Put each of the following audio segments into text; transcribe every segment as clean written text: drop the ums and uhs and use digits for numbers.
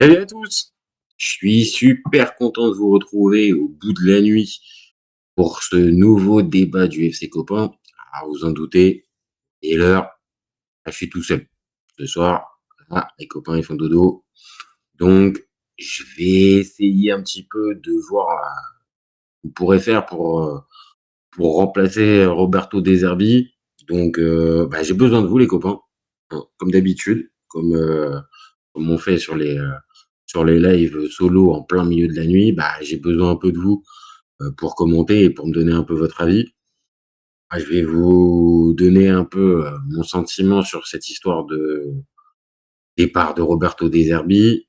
Salut à tous! Je suis super content de vous retrouver au bout de la nuit pour ce nouveau débat du FC Copain. Ah, vous en doutez, et l'heure, je suis tout seul. Ce soir, les copains ils font dodo. Donc, je vais essayer un petit peu de voir ce qu'on pourrait faire pour remplacer Roberto De Zerbi. Donc, j'ai besoin de vous les copains, hein, comme d'habitude, comme on fait sur les lives solo en plein milieu de la nuit, j'ai besoin un peu de vous pour commenter et pour me donner un peu votre avis. Je vais vous donner un peu mon sentiment sur cette histoire de départ de Roberto De Zerbi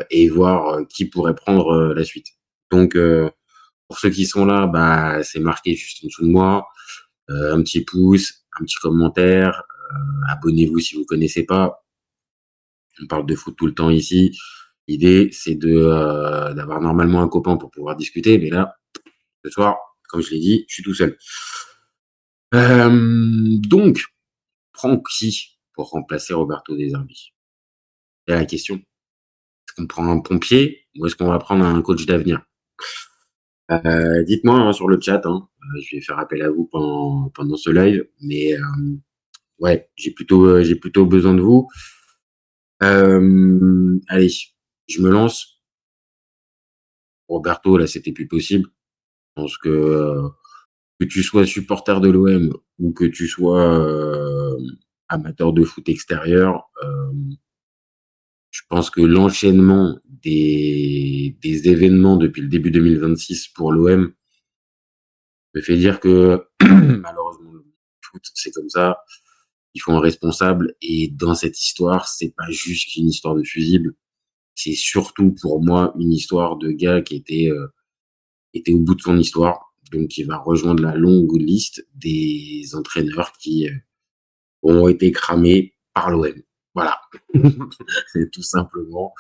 et voir qui pourrait prendre la suite. Donc, pour ceux qui sont là, c'est marqué juste en dessous de moi. Un petit pouce, un petit commentaire, abonnez-vous si vous connaissez pas. On parle de foot tout le temps ici. L'idée, c'est d'avoir normalement un copain pour pouvoir discuter, mais là, ce soir, comme je l'ai dit, je suis tout seul. Donc, prends qui pour remplacer Roberto De Zerbi? C'est la question. Est-ce qu'on prend un pompier ou est-ce qu'on va prendre un coach d'avenir? Dites-moi hein, sur le chat, hein. Je vais faire appel à vous pendant ce live, mais ouais, j'ai plutôt besoin de vous. Allez, je me lance. Roberto, là, c'était plus possible. Je pense que tu sois supporter de l'OM ou que tu sois amateur de foot extérieur, je pense que l'enchaînement des événements depuis le début 2026 pour l'OM me fait dire que malheureusement le foot c'est comme ça. Il faut un responsable et dans cette histoire, c'est pas juste une histoire de fusible, c'est surtout pour moi une histoire de gars était au bout de son histoire, donc il va rejoindre la longue liste des entraîneurs qui ont été cramés par l'OM. Voilà, tout simplement.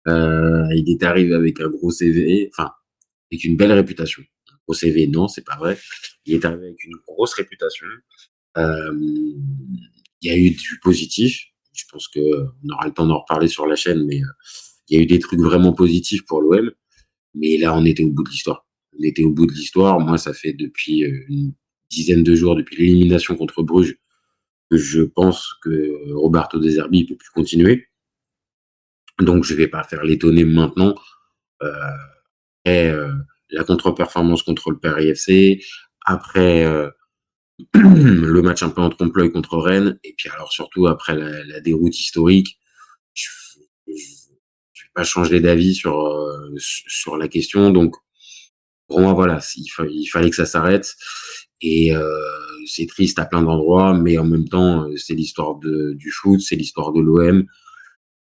Il est arrivé avec un gros CV, enfin, avec une belle réputation. Un gros CV, non, c'est pas vrai. Il est arrivé avec une grosse réputation. Euh, il y a eu du positif. Je pense qu'on aura le temps d'en reparler sur la chaîne, mais il y a eu des trucs vraiment positifs pour l'OM. Mais là, on était au bout de l'histoire. On était au bout de l'histoire. Moi, ça fait depuis une dizaine de jours, depuis l'élimination contre Bruges, que je pense que Roberto De Zerbi ne peut plus continuer. Donc, je ne vais pas faire l'étonner maintenant. Euh, Après la contre-performance contre le Paris FC, après le match un peu en trompe-l'œil contre Rennes, et puis alors surtout après la déroute historique, je ne vais pas changer d'avis sur la question. Donc, pour moi, voilà, il fallait que ça s'arrête. Et c'est triste à plein d'endroits, mais en même temps, c'est l'histoire du foot, c'est l'histoire de l'OM.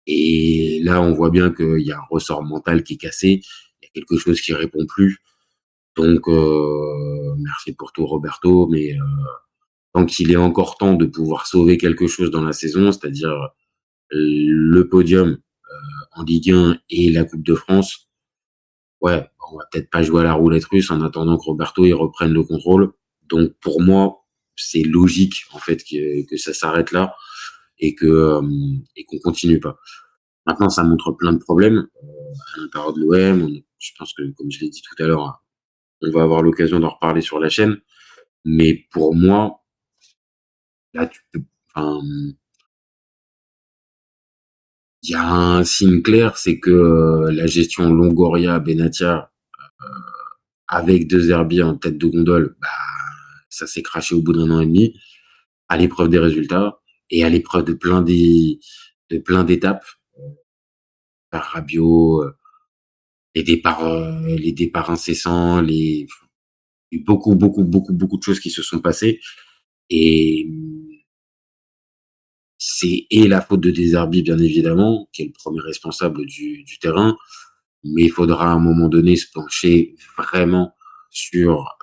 Et là, on voit bien qu'il y a un ressort mental qui est cassé. Il y a quelque chose qui répond plus. Donc, merci pour tout, Roberto. Mais tant qu'il est encore temps de pouvoir sauver quelque chose dans la saison, c'est-à-dire le podium en Ligue 1 et la Coupe de France, ouais, on va peut-être pas jouer à la roulette russe en attendant que Roberto il reprenne le contrôle. Donc pour moi, c'est logique en fait que ça s'arrête là et qu'on continue pas. Maintenant, ça montre plein de problèmes à l'intérieur de l'OM. Je pense que, comme je l'ai dit tout à l'heure, on va avoir l'occasion d'en reparler sur la chaîne. Mais pour moi, là, enfin, il y a un signe clair, c'est que la gestion Longoria-Benatia avec De Zerbi en tête de gondole, ça s'est craché au bout d'un an et demi, à l'épreuve des résultats et à l'épreuve de plein d'étapes. Par Rabiot, les départs incessants, il y a eu beaucoup de choses qui se sont passées. Et c'est la faute de De Zerbi, bien évidemment, qui est le premier responsable du terrain, mais il faudra à un moment donné se pencher vraiment sur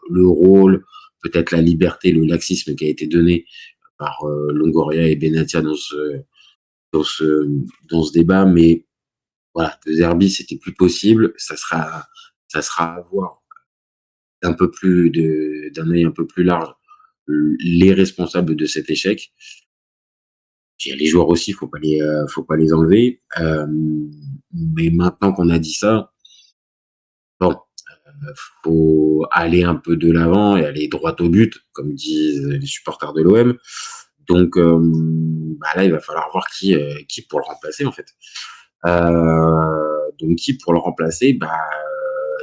le rôle, peut-être la liberté, le laxisme qui a été donné par Longoria et Benatia dans ce, dans ce débat. Mais voilà, De Zerbi, c'était plus possible. Ça sera à voir d'un œil un peu plus large les responsables de cet échec. Puis il y a les joueurs aussi, faut pas les enlever. Mais maintenant qu'on a dit ça, bon, faut aller un peu de l'avant et aller droit au but, comme disent les supporters de l'OM. Donc, bah là, il va falloir voir qui pour le remplacer, en fait. Donc, qui pour le remplacer? Bah,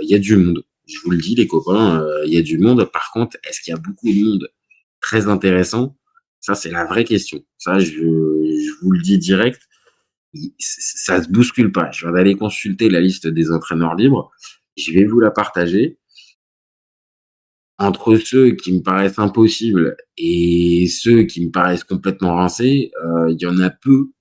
il y a du monde. Je vous le dis, les copains, il y a du monde. Par contre, est-ce qu'il y a beaucoup de monde très intéressant? Ça, c'est la vraie question. Ça, je vous le dis direct. Ça se bouscule pas. Je viens d'aller consulter la liste des entraîneurs libres. Je vais vous la partager. Entre ceux qui me paraissent impossibles et ceux qui me paraissent complètement rincés, il y en a peu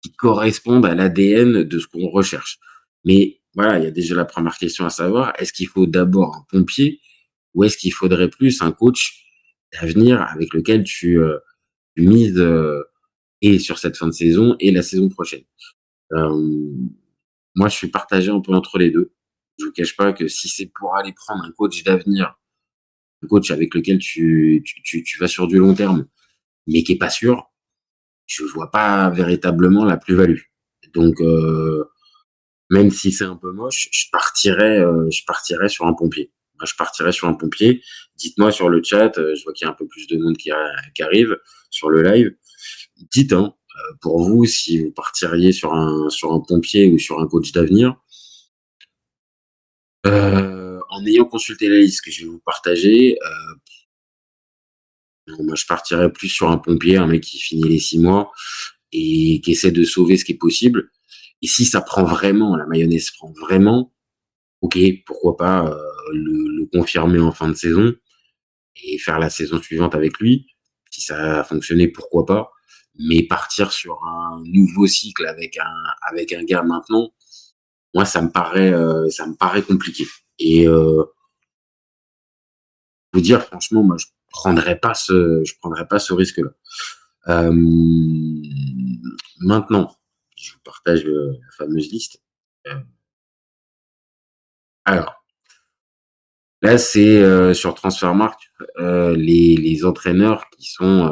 qui correspondent à l'ADN de ce qu'on recherche. Mais voilà, il y a déjà la première question à savoir, est-ce qu'il faut d'abord un pompier ou est-ce qu'il faudrait plus un coach d'avenir avec lequel tu mises et sur cette fin de saison et la saison prochaine? Euh, Moi, je suis partagé un peu entre les deux. Je vous cache pas que si c'est pour aller prendre un coach d'avenir, un coach avec lequel tu vas sur du long terme, mais qui est pas sûr, je vois pas véritablement la plus-value. Donc, même si c'est un peu moche, je partirais sur un pompier. Moi, je partirais sur un pompier. Dites-moi sur le chat, je vois qu'il y a un peu plus de monde qui arrive sur le live. Dites, hein, pour vous, si vous partiriez sur un pompier ou sur un coach d'avenir. En ayant consulté la liste que je vais vous partager, non, moi je partirais plus sur un pompier, un mec qui finit les 6 mois et qui essaie de sauver ce qui est possible. Et si ça prend vraiment, la mayonnaise prend vraiment, OK, pourquoi pas, le confirmer en fin de saison et faire la saison suivante avec lui. Si ça a fonctionné, pourquoi pas. Mais partir sur un nouveau cycle avec un gars maintenant, moi ça me paraît compliqué. Et vous dire franchement, moi je prendrais pas ce risque-là. Euh, Maintenant, je vous partage la fameuse liste. Euh, alors, là, c'est sur Transfermarkt les entraîneurs qui sont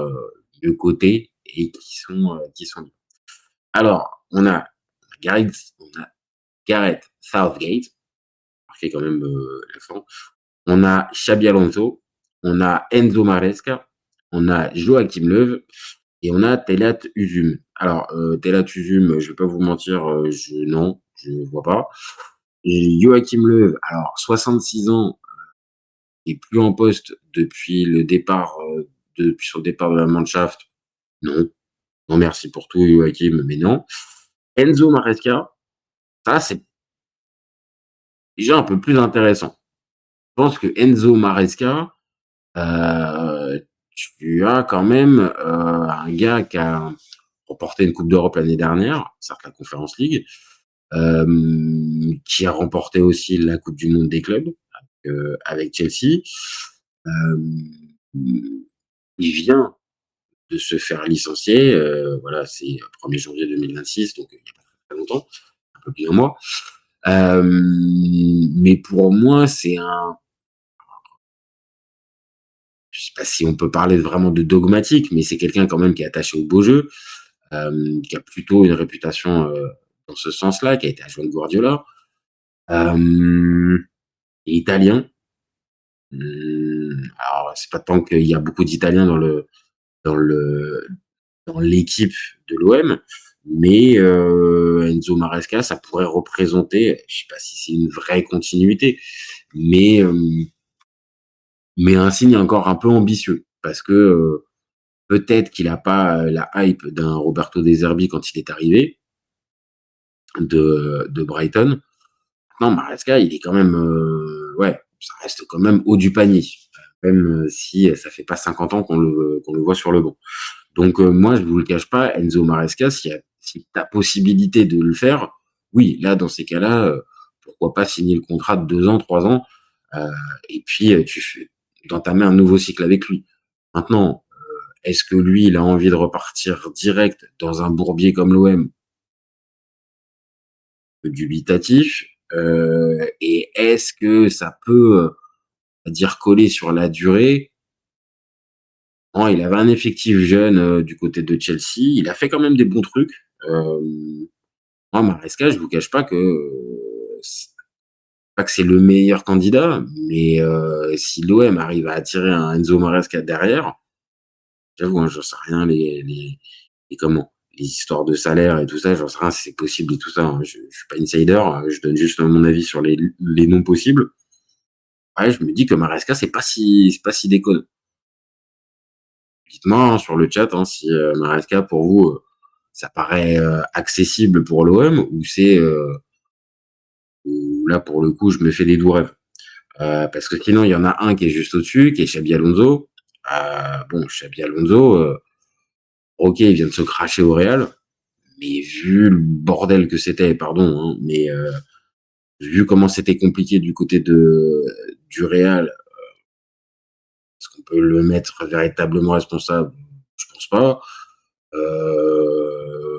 de côté et qui sont libres. Alors, on a Gareth Southgate, marqué quand même l'accent. On a Xabi Alonso, on a Enzo Maresca, on a Joachim Löw et on a Telat Uzum. Alors, Telat Uzum, je vais pas vous mentir, non, je vois pas. Et Joachim Löw, alors 66 ans, et plus en poste depuis le départ, depuis son départ de la Mannschaft. Non, non merci pour tout Joachim, mais non. Enzo Maresca, ça c'est déjà un peu plus intéressant. Je pense que Enzo Maresca, tu as quand même un gars qui a remporté une Coupe d'Europe l'année dernière, certes la Conference League, qui a remporté aussi la Coupe du Monde des clubs avec Chelsea. Euh, il vient de se faire licencier, voilà, c'est 1er janvier 2026, donc il n'y a pas très longtemps, un peu plus d'un mois. Mais pour moi, c'est un, je sais pas si on peut parler vraiment de dogmatique, mais c'est quelqu'un quand même qui est attaché au beau jeu, qui a plutôt une réputation dans ce sens-là, qui a été adjoint de Guardiola, euh, italien. Alors c'est pas tant qu'il y a beaucoup d'Italiens dans le dans l'équipe de l'OM, mais Enzo Maresca, ça pourrait représenter, je sais pas si c'est une vraie continuité, mais un signe encore un peu ambitieux, parce que peut-être qu'il a pas la hype d'un Roberto De Zerbi quand il est arrivé de Brighton. Non, Maresca, il est quand même, ouais, ça reste quand même haut du panier, même si ça fait pas 50 ans qu'on le voit sur le banc. Donc moi, je vous le cache pas, Enzo Maresca, si tu as possibilité de le faire, oui, là, dans ces cas-là, pourquoi pas signer le contrat de 2 ans, 3 ans, euh, et puis d'entamer un nouveau cycle avec lui. Maintenant, est-ce que lui, il a envie de repartir direct dans un bourbier comme l'OM? Dubitatif. Et est-ce que ça peut dire coller sur la durée? Non, il avait un effectif jeune, du côté de Chelsea. Il a fait quand même des bons trucs. Moi, Maresca, je vous cache pas que, c pas que c'est le meilleur candidat, mais si l'OM arrive à attirer un Enzo Maresca derrière, j'avoue, hein, j'en sais rien les comment? Les histoires de salaire et tout ça, j'en sais rien si c'est possible et tout ça, hein. Je suis pas insider, je donne juste mon avis sur les noms possibles. Ouais, je me dis que Maresca, c'est pas si déconnant. Dites-moi, hein, sur le chat, hein, si, Maresca pour vous, ça paraît, accessible pour l'OM ou c'est, ou là pour le coup je me fais des doux rêves. Parce que sinon il y en a un qui est juste au-dessus, qui est Xabi Alonso. Bon, Xabi Alonso, OK, il vient de se cracher au Real, mais vu le bordel que c'était, pardon, hein, mais vu comment c'était compliqué du côté du Real, est-ce qu'on peut le mettre véritablement responsable? Je pense pas.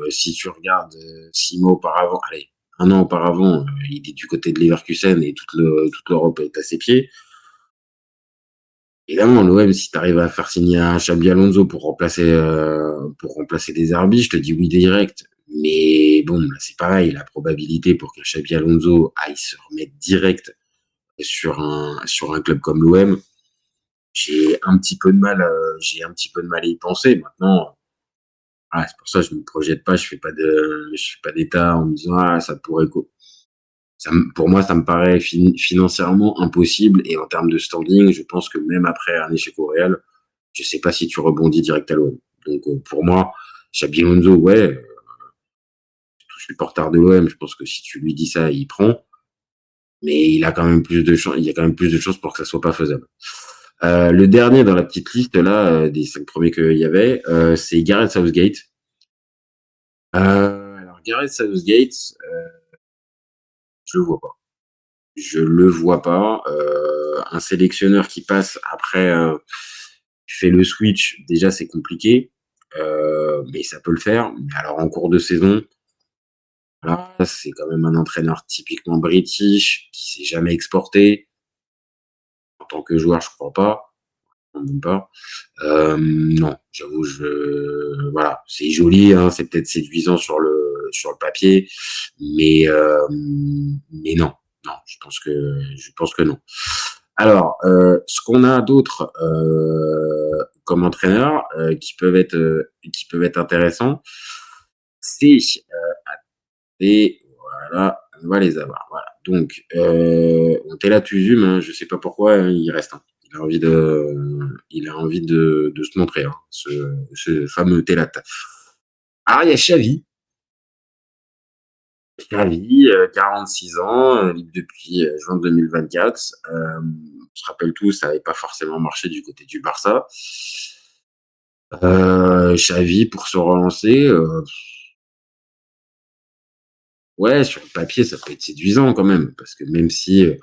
Si tu regardes, 6 mois auparavant, allez, 1 an auparavant, il est du côté de Leverkusen et toute l'Europe est à ses pieds. Évidemment, l'OM, si tu arrives à faire signer un Xabi Alonso pour remplacer des Deserbi, je te dis oui direct. Mais bon, là, c'est pareil, la probabilité pour que Xabi Alonso aille se remettre direct sur un club comme l'OM, j'ai un petit peu de mal à y penser. Maintenant, c'est pour ça que je me projette pas, je fais pas d'état en me disant ça pourrait pour moi ça me paraît financièrement impossible et en termes de standing, je pense que même après un échec au Real, je sais pas si tu rebondis direct à l'OM. Donc pour moi, Xabi Alonso, ouais, tout supporter de l'OM, je pense que si tu lui dis ça, il prend, mais il a quand même plus de chances, il y a quand même plus de chances pour que ça soit pas faisable. Le dernier dans la petite liste là, des 5 premiers qu'il y avait, c'est Gareth Southgate. Alors Gareth Southgate, je le vois pas. Je le vois pas. Un sélectionneur qui passe après, qui fait le switch, déjà c'est compliqué, mais ça peut le faire. Mais alors en cours de saison, là, c'est quand même un entraîneur typiquement british, qui s'est jamais exporté. En tant que joueur, je crois pas, même pas. Non, j'avoue, voilà, c'est joli, hein, c'est peut-être séduisant sur le papier, mais non, non, je pense que non. Alors, ce qu'on a d'autre comme entraîneur qui peuvent être intéressants, c'est et voilà, on va les avoir. Voilà. Donc, Montella Tuzum, hein, je sais pas pourquoi il reste. Hein. Il a envie de se montrer, hein, ce fameux Telat. Alors, il y a Xavi. Xavi, 46 ans, libre depuis juin 2024. On se rappelle tous, ça n'avait pas forcément marché du côté du Barça. Xavi, pour se relancer, ouais, sur le papier, ça peut être séduisant quand même, parce que même si j'ai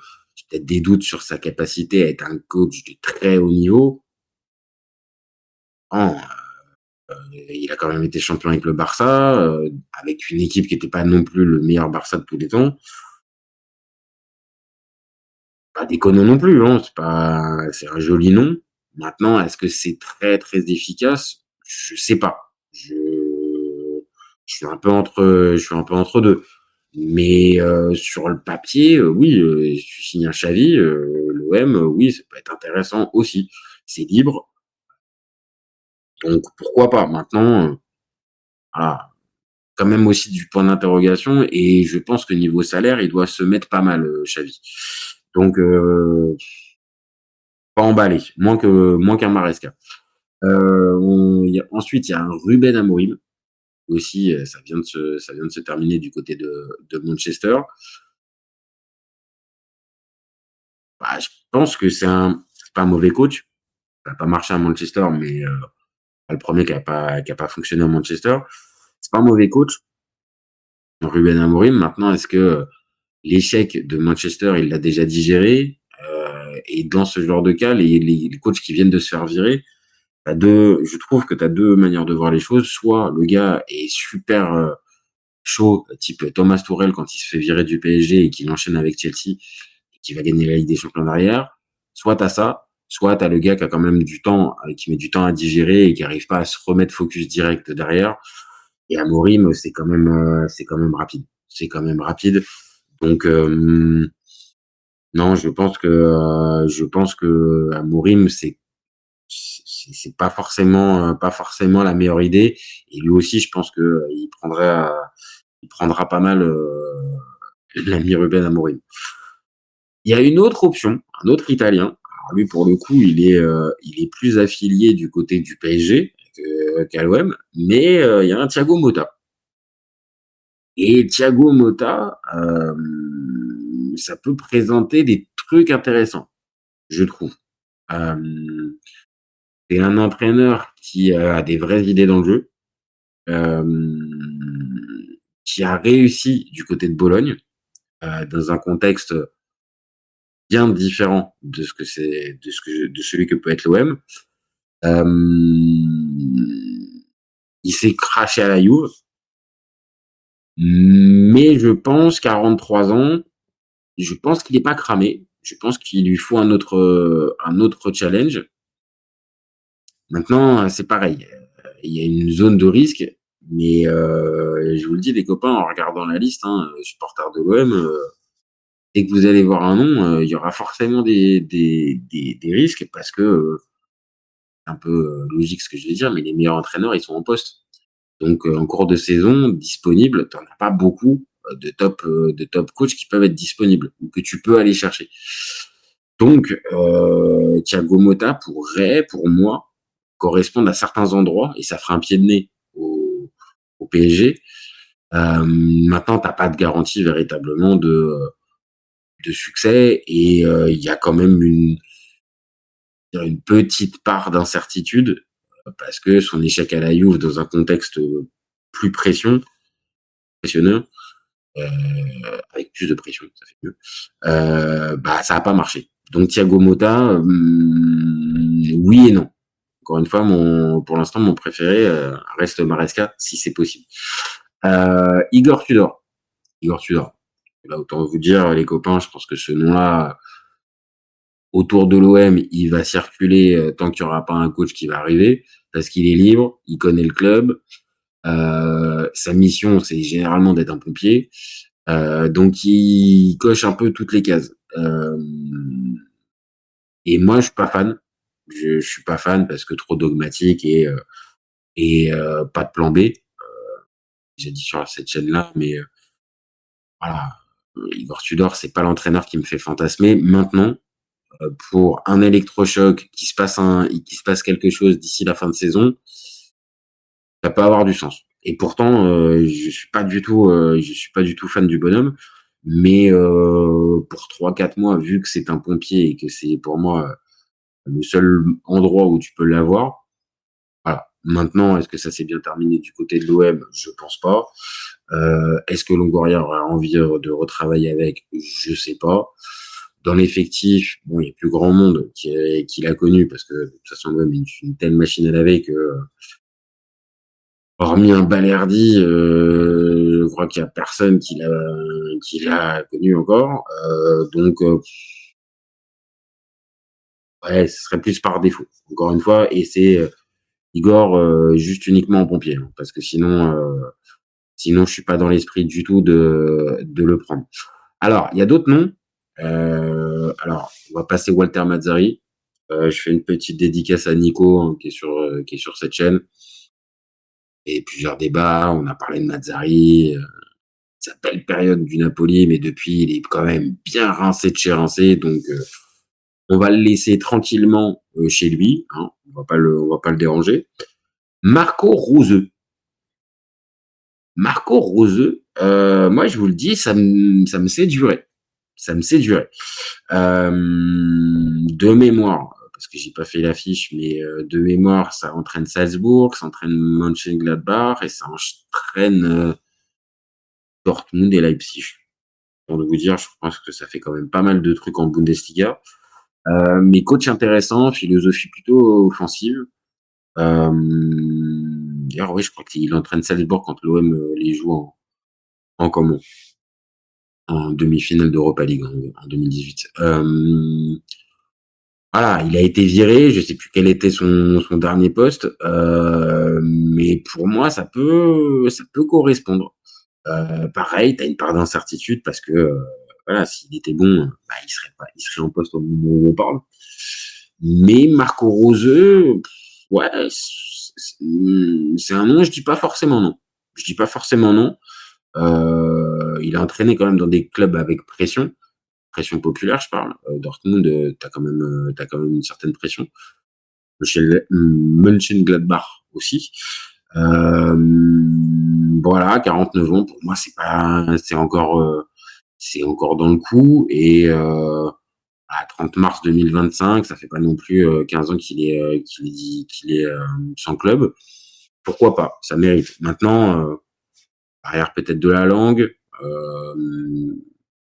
peut-être des doutes sur sa capacité à être un coach de très haut niveau, bon, il a quand même été champion avec le Barça, avec une équipe qui n'était pas non plus le meilleur Barça de tous les temps. Pas déconnant non plus, hein, c'est un joli nom. Maintenant, est-ce que c'est très très efficace? Je sais pas. Je suis un peu entre deux. Mais sur le papier, oui, si tu signes un Xavi, l'OM, oui, ça peut être intéressant aussi. C'est libre, donc pourquoi pas? Maintenant, voilà, quand même aussi du point d'interrogation et je pense que niveau salaire, il doit se mettre pas mal, Xavi. Donc pas emballé, moins qu'un Maresca. Ensuite, il y a un Ruben Amorim aussi, ça vient de se terminer du côté de Manchester. Bah, je pense que c'est pas un mauvais coach. Ça n'a pas marché à Manchester, mais pas le premier qui a pas fonctionné à Manchester. C'est pas un mauvais coach, Ruben Amorim. Maintenant, est-ce que l'échec de Manchester, il l'a déjà digéré? Et dans ce genre de cas, les coachs qui viennent de se faire virer, je trouve que tu as deux manières de voir les choses. Soit le gars est super chaud, type Thomas Tuchel quand il se fait virer du PSG et qu'il enchaîne avec Chelsea et qu'il va gagner la Ligue des Champions derrière. Soit tu as ça, soit tu as le gars qui a quand même du temps, qui met du temps à digérer et qui arrive pas à se remettre focus direct derrière. Et Amorim, c'est quand même rapide. C'est quand même rapide. Donc, non, je pense que Amorim, c'est pas forcément la meilleure idée. Et lui aussi, je pense que il prendra pas mal l'ami Ruben Amorim. Il y a une autre option, un autre Italien. Alors lui, pour le coup, il est plus affilié du côté du PSG qu'à l'OM, mais il y a un Thiago Motta. Et Thiago Motta, ça peut présenter des trucs intéressants, je trouve. Euh, c'est un entraîneur qui a des vraies idées dans le jeu, euh, qui a réussi du côté de Bologne, dans un contexte bien différent de ce que c'est, de celui que peut être l'OM. Il s'est craché à la Juve, mais je pense qu'à 43 ans, je pense qu'il n'est pas cramé. Je pense qu'il lui faut un autre challenge. Maintenant, c'est pareil. Il y a une zone de risque, mais je vous le dis, les copains, en regardant la liste, hein, supporters de l'OM, dès que vous allez voir un nom, il y aura forcément des risques parce que c'est un peu logique ce que je vais dire, mais les meilleurs entraîneurs, ils sont en poste. Donc, en cours de saison, disponible, tu n'en as pas beaucoup de top coachs qui peuvent être disponibles ou que tu peux aller chercher. Donc, Thiago Motta pourrait, pour moi, correspondre à certains endroits et ça fera un pied de nez au PSG. Maintenant, t'as pas de garantie véritablement de succès et il y a quand même une petite part d'incertitude parce que son échec à la Juve dans un contexte plus pressionnant, euh, avec plus de pression, ça fait mieux, bah ça a pas marché. Donc Thiago Motta, oui et non. Encore une fois, pour l'instant, mon préféré reste Maresca, si c'est possible. Igor Tudor. Igor Tudor. Là, autant vous dire, les copains, je pense que ce nom-là, autour de l'OM, il va circuler tant qu'il n'y aura pas un coach qui va arriver, parce qu'il est libre, il connaît le club. Sa mission, c'est généralement d'être un pompier. Donc, il coche un peu toutes les cases. Et moi, je suis pas fan. Je suis pas fan parce que trop dogmatique et pas de plan B. J'ai dit sur cette chaîne-là, mais voilà. Igor Tudor, c'est pas l'entraîneur qui me fait fantasmer. Maintenant, pour un électrochoc, qui se passe quelque chose d'ici la fin de saison, ça peut avoir du sens. Et pourtant, je suis pas du tout fan du bonhomme. Mais pour 3 4 mois, vu que c'est un pompier et que c'est pour moi le seul endroit où tu peux l'avoir, voilà. Maintenant, est-ce que ça s'est bien terminé du côté de l'OM? Je pense pas. Est-ce que Longoria aura envie de retravailler avec? Je sais pas. Dans l'effectif, bon, il y a plus grand monde qui l'a connu parce que de toute façon, l'OM est une telle machine à laver que, hormis un Balerdi, je crois qu'il y a personne qui l'a connu encore. Donc, ouais, ce serait plus par défaut. Encore une fois, et c'est Igor juste uniquement en pompier, hein, parce que sinon je suis pas dans l'esprit du tout de le prendre. Alors, il y a d'autres noms. Alors, on va passer Walter Mazzari. Je fais une petite dédicace à Nico, hein, qui est sur cette chaîne. Et plusieurs débats. On a parlé de Mazzari. Sa belle période du Napoli, mais depuis, il est quand même bien rincé de chez rincé. Donc, on va le laisser tranquillement chez lui. Hein, on va pas le déranger. Marco Rose. Marco Rose, moi je vous le dis, ça me séduirait. Ça me séduirait. De mémoire, parce que j'ai pas fait l'affiche, mais de mémoire, ça entraîne Salzbourg, ça entraîne Mönchengladbach et ça entraîne Dortmund et Leipzig. Pour vous dire, je pense que ça fait quand même pas mal de trucs en Bundesliga. Mais coach intéressant, philosophie plutôt offensive. D'ailleurs, oui, je crois qu'il entraîne Salzbourg quand l'OM les joue en comment en demi-finale d'Europa League en 2018. voilà, il a été viré, je sais plus quel était son dernier poste, mais pour moi ça peut correspondre. Pareil, tu as une part d'incertitude parce que, voilà, s'il était bon, bah, il serait en poste au moment où on parle. Mais Marco Rose, ouais, c'est un nom, je dis pas forcément non. Je dis pas forcément non. Il a entraîné quand même dans des clubs avec pression populaire, je parle. Dortmund, tu quand même une certaine pression. Mönchengladbach aussi. Voilà, 49 ans, pour moi, c'est encore dans le coup. Et à 30 mars 2025, ça fait pas non plus 15 ans qu'il est sans club. Pourquoi pas? Ça mérite. Maintenant, arrière peut-être de la langue,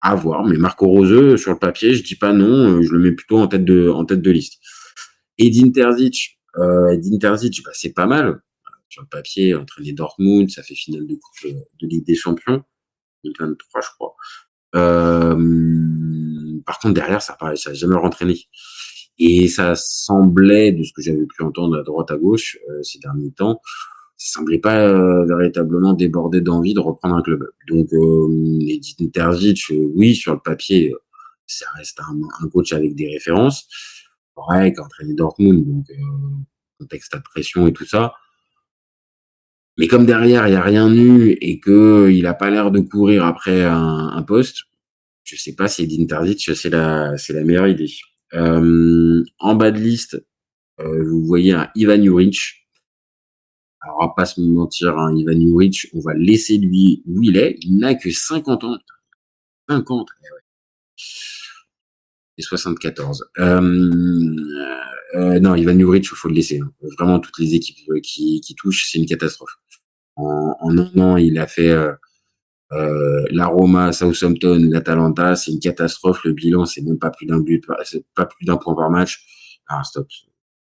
à voir. Mais Marco Rose, sur le papier, je dis pas non, je le mets plutôt en tête de liste. Edin Terzic, bah, c'est pas mal. Sur le papier, entraîner Dortmund, ça fait finale de coupe de Ligue des Champions, 2023, je crois. Par contre, derrière, ça n'a jamais rentraîné. Et ça semblait, de ce que j'avais pu entendre à droite à gauche ces derniers temps, ça semblait pas véritablement déborder d'envie de reprendre un club. Donc, Edin Terzic, oui, sur le papier, ça reste un coach avec des références. Ouais, qui a entraîné Dortmund, donc contexte à pression et tout ça. Mais comme derrière, il n'y a rien eu et qu'il n'a pas l'air de courir après un poste, je sais pas si Edin Terzic, c'est la meilleure idée. En bas de liste, vous voyez un Ivan Juric. Alors, on va pas se mentir, hein, Ivan Juric, on va le laisser lui où il est. Il n'a que 50 ans. 50, et 74. Non, Ivan Juric, il faut le laisser, hein. Vraiment, toutes les équipes qui touchent, c'est une catastrophe. En un an, il a fait la Roma, Southampton, l'Atalanta, c'est une catastrophe. Le bilan, c'est même pas plus d'un but, c'est pas plus d'un point par match. Ah, stop,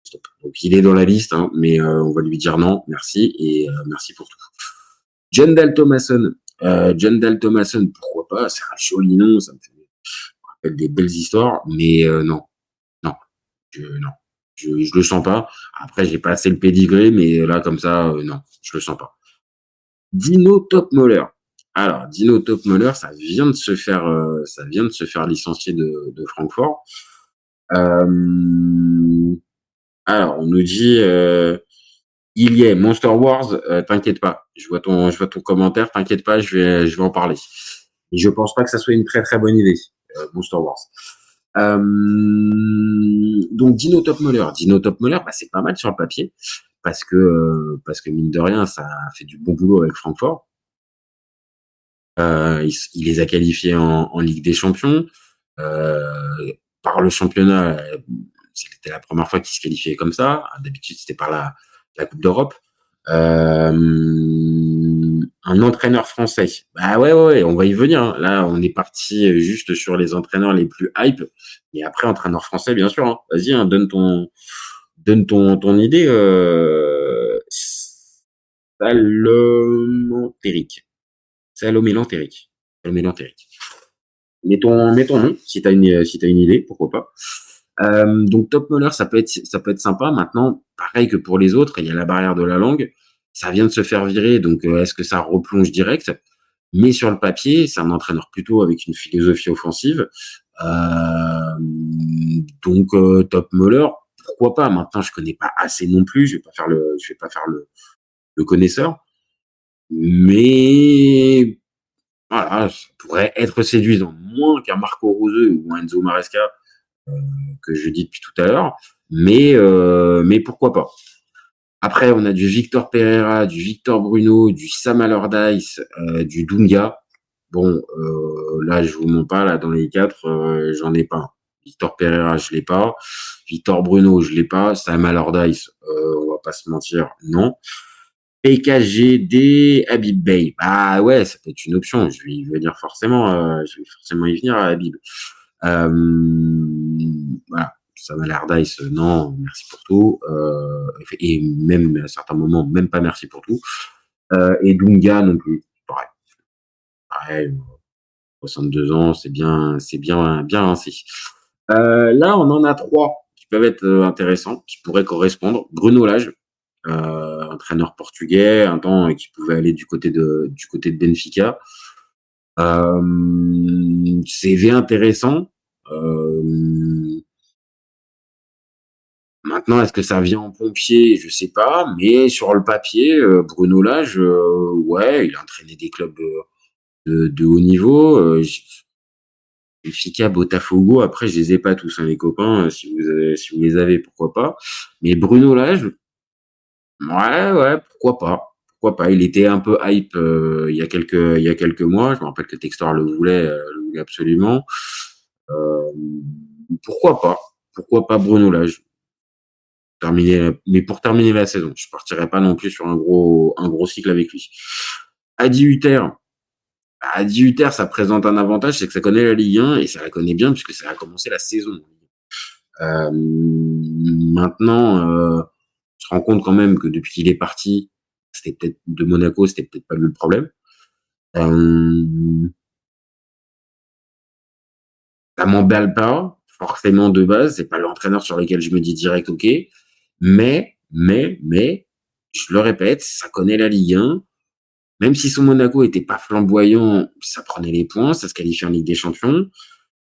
stop. Donc il est dans la liste, hein, mais on va lui dire non, merci et merci pour tout. John Dal Thomason, pourquoi pas? C'est un joli nom, ça me fait rappelle des belles histoires, mais non, non, non, je le sens pas. Après, j'ai pas assez le pédigré, mais là comme ça, non, je le sens pas. Dino Topmoller. Alors, Dino Topmoller, ça vient de se faire licencier de Francfort. Euh, alors, on nous dit, il y est Monster Wars. T'inquiète pas, je vois ton commentaire. T'inquiète pas, je vais en parler. Et je pense pas que ça soit une très très bonne idée, Monster Wars. Euh, donc Dino Topmoller, bah, c'est pas mal sur le papier parce que mine de rien, ça a fait du bon boulot avec Francfort. Il les a qualifiés en Ligue des Champions. Par le championnat, c'était la première fois qu'ils se qualifiaient comme ça. D'habitude, c'était par la Coupe d'Europe. Un entraîneur français. Bah ouais, ouais, ouais, on va y venir, hein. Là, on est parti juste sur les entraîneurs les plus hype. Et après, entraîneur français, bien sûr, hein. Vas-y, hein, donne ton idée. Salomon-Téric. Salomé-Lantéric. Salomé-Lantéric. Mets ton nom, si t'as une idée, pourquoi pas. Donc Top Muller, ça peut être sympa. Maintenant, pareil que pour les autres, il y a la barrière de la langue. Ça vient de se faire virer, donc est-ce que ça replonge direct? Mais sur le papier, c'est un entraîneur plutôt avec une philosophie offensive. Donc Top Muller, pourquoi pas? Maintenant, je connais pas assez non plus. Je vais pas faire le connaisseur, mais voilà, ça pourrait être séduisant, moins qu'un Marco Rose ou un Enzo Maresca que je dis depuis tout à l'heure, mais pourquoi pas. Après, on a du Victor Pereira, du Victor Bruno, du Sam Allardyce, du Dunga. Bon, là, je vous mens pas, là, dans les quatre, j'en ai pas un. Victor Pereira, je l'ai pas. Victor Bruno, je l'ai pas. Sam Allardyce, on va pas se mentir, non. PKGD, Habib Bey. Bah ouais, ça peut être une option. Je vais y venir forcément. Je vais forcément y venir à Habib. Voilà. Sam Allardyce, non, merci pour tout. Et même à certains moments, même pas merci pour tout. Et Dunga non plus. Pareil. Pareil. 62 ans, c'est bien, bien ainsi. Là, on en a trois. peuvent être, intéressants, qui pourraient correspondre. Bruno Lage, entraîneur portugais, un temps, qui pouvait aller du côté de Benfica. CV intéressant. Hem, Maintenant, est-ce que ça vient en pompier? Je sais pas, mais sur le papier, Bruno Lage, ouais, il a entraîné des clubs, de haut niveau, Benfica, Botafogo, après je les ai pas tous, hein, les copains, si vous les avez, pourquoi pas. Mais Bruno Lage, ouais, ouais, pourquoi pas? Pourquoi pas? Il était un peu hype, il y a quelques mois. Je me rappelle que Textor le voulait absolument. Pourquoi pas? Pourquoi pas Bruno Lage? Mais pour terminer la saison, je partirais pas non plus sur un gros cycle avec lui. Adi Hutter, Adi Hutter, ça présente un avantage, c'est que ça connaît la Ligue 1 et ça la connaît bien puisque ça a commencé la saison. Maintenant, je me rends compte quand même que depuis qu'il est parti, c'était peut-être de Monaco, c'était peut-être pas lui le problème. Euh, Ça m'emballe pas, forcément de base, c'est pas l'entraîneur sur lequel je me dis direct OK, mais, je le répète, ça connaît la Ligue 1. Même si son Monaco était pas flamboyant, ça prenait les points, ça se qualifiait en Ligue des Champions.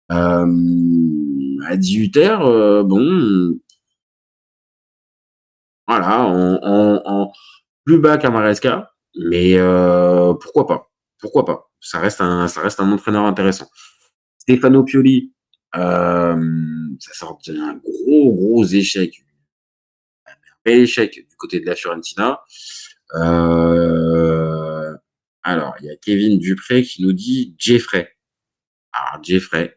À 18h, bon, voilà, plus bas qu'un Maresca, mais pourquoi pas? Pourquoi pas? Ça reste un entraîneur intéressant. Stefano Pioli, ça sort d'un gros échec, un bel échec du côté de la Fiorentina. Euh, alors, il y a Kevin Dupré qui nous dit Jeffrey. Alors, Jeffrey,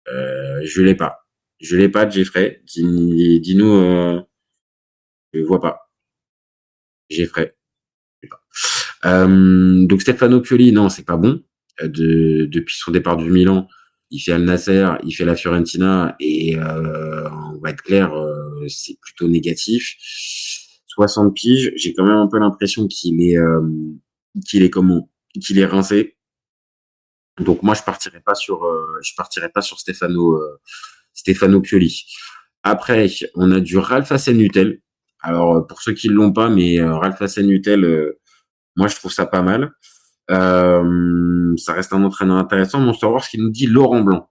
je l'ai pas. Je l'ai pas, Jeffrey. Dis-nous, je vois pas. Jeffrey. Donc Stefano Pioli, non, c'est pas bon. Depuis son départ du Milan, il fait Al Nasser, il fait la Fiorentina et on va être clair, c'est plutôt négatif. 60 piges, j'ai quand même un peu l'impression qu'il est comment? Qu'il est rincé. Donc moi je partirais pas sur Stefano Pioli. Après, on a du Ralph Hasenhüttl. Alors pour ceux qui l'ont pas, mais Ralph Hasenhüttl, moi je trouve ça pas mal. Ça reste un entraîneur intéressant. Mais on va voir ce qu'il nous dit Laurent Blanc.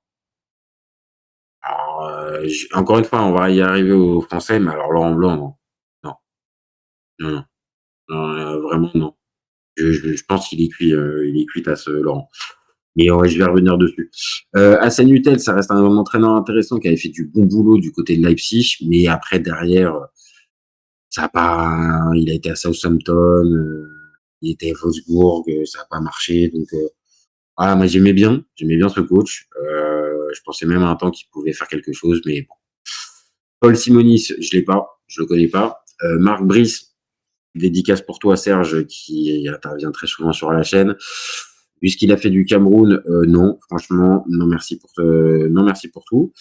Alors, encore une fois, on va y arriver au français, mais alors Laurent Blanc, non. Non, non, non, vraiment non. Je pense qu'il est cuit, il est cuit à ce Laurent. Mais ouais, je vais revenir dessus. Hassan Hutel, ça reste un entraîneur intéressant qui avait fait du bon boulot du côté de Leipzig, mais après derrière, ça a pas. Il a été à Southampton, il était à Wolfsburg, ça a pas marché. Donc ah, moi j'aimais bien ce coach. Je pensais même à un temps qu'il pouvait faire quelque chose, mais bon. Paul Simonis, je l'ai pas, je le connais pas. Marc Brice, dédicace pour toi Serge, qui intervient très souvent sur la chaîne. Vu ce qu'il a fait du Cameroun, non, franchement, non merci pour tout.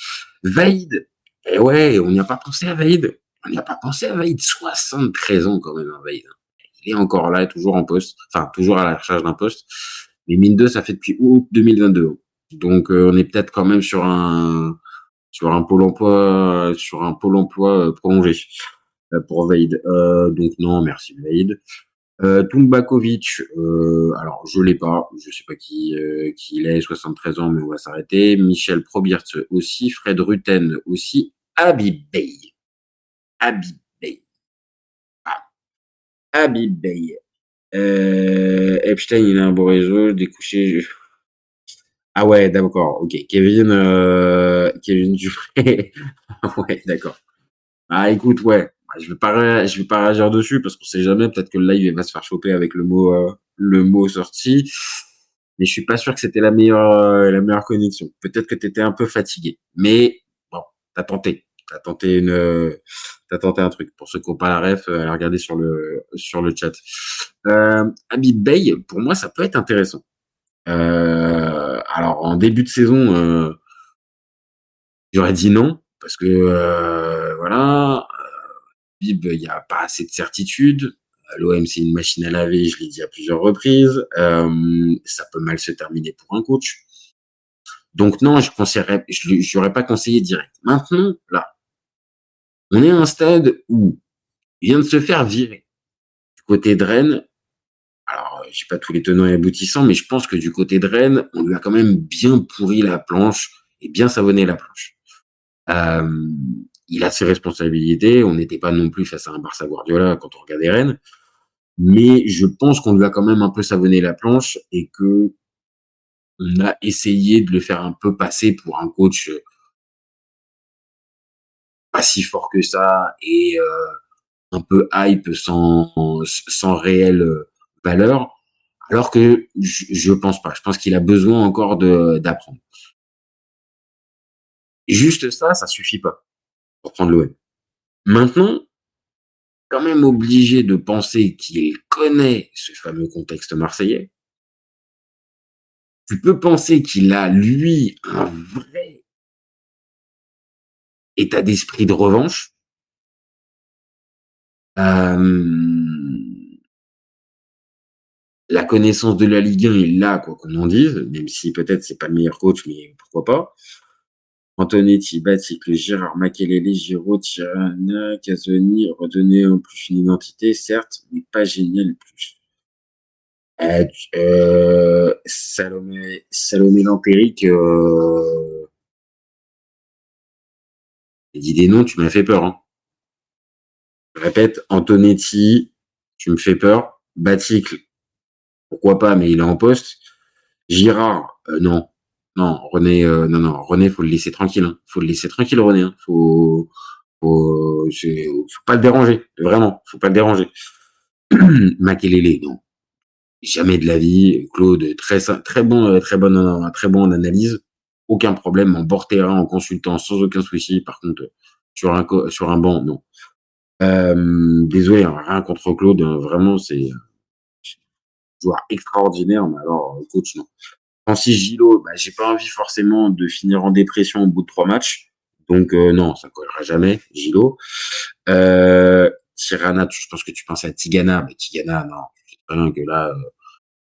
Vaïd, eh ouais, on n'y a pas pensé à Vaïd. On n'y a pas pensé à Vaïd, 73 ans quand même, hein, Vaïd. Il est encore là, toujours en poste, enfin toujours à la recherche d'un poste. Mais mine 2, ça fait depuis août 2022. Donc on est peut-être quand même sur un pôle emploi prolongé pour Vaïd. Donc non, merci Vaïd. Tumbakovic, alors je l'ai pas, je sais pas qui il est, 73 ans, mais on va s'arrêter. Michel Probierz aussi, Fred Rutten aussi, Habib Bey. Habib Bey. Ah, Habib Bey. Epstein, il a un beau réseau, découché. Ah ouais, d'accord, ok. Kevin Dufray. Ouais, d'accord. Ah écoute, ouais, je vais pas réagir dessus parce qu'on sait jamais, peut-être que le live il va se faire choper avec le mot sorti. Mais je suis pas sûr que c'était la meilleure connexion. Peut-être que tu étais un peu fatigué. Mais bon, t'as tenté. T'as tenté un truc. Pour ceux qui n'ont pas la ref, allez regarder sur le chat. Habib Bey, pour moi, ça peut être intéressant. Alors en début de saison, j'aurais dit non parce que voilà, Bib, il y a pas assez de certitude. L'OM, c'est une machine à laver, je l'ai dit à plusieurs reprises. Ça peut mal se terminer pour un coach. Donc non, je n'aurais pas conseillé direct. Maintenant, là, On est à un stade où il vient de se faire virer. Du côté de Rennes, alors, j'ai pas tous les tenants et aboutissants, mais je pense que du côté de Rennes, on lui a quand même bien pourri la planche et bien savonné la planche. Euh, il a ses responsabilités. On n'était pas non plus face à un Barça Guardiola quand on regardait Rennes, mais je pense qu'on lui a quand même un peu savonné la planche et que on a essayé de le faire un peu passer pour un coach pas si fort que ça et un peu hype sans réelle valeur. Alors que je pense pas. Je pense qu'il a besoin encore d'apprendre. Juste ça, ça suffit pas pour prendre l'OM. Maintenant, quand même obligé de penser qu'il connaît ce fameux contexte marseillais. Tu peux penser qu'il a, lui, un vrai état d'esprit de revanche. Euh, la connaissance de la Ligue 1 est là, quoi qu'on en dise, même si peut-être c'est pas le meilleur coach, mais pourquoi pas. Antonetti, Batic, Girard, Makelele, Giroud, Tirana, Casoni, redonner en plus une identité, certes, mais pas génial plus. Salomé Lampérique, j'ai dit des noms, tu m'as fait peur. Hein. Je répète, Antonetti, tu me fais peur. Baticle, pourquoi pas, mais il est en poste. Girard, non. Non, René, non, René, faut le laisser tranquille. Hein. Faut le laisser tranquille, René. Hein. Faut pas le déranger. Vraiment, faut pas le déranger. Makelele, non. Jamais de la vie. Claude, très bon en analyse. Aucun problème en bord terrain, en consultant sans aucun souci. Par contre, sur un banc, non. Désolé, hein, rien contre Claude. Hein, vraiment, c'est un joueur extraordinaire. Mais alors, coach, non. Francis Gillot, bah, j'ai pas envie forcément de finir en dépression au bout de 3 matchs. Donc, non, ça collera jamais, Gillot. Tirana, je pense que tu penses à Tigana. Mais Tigana, non. Je sais très bien que là,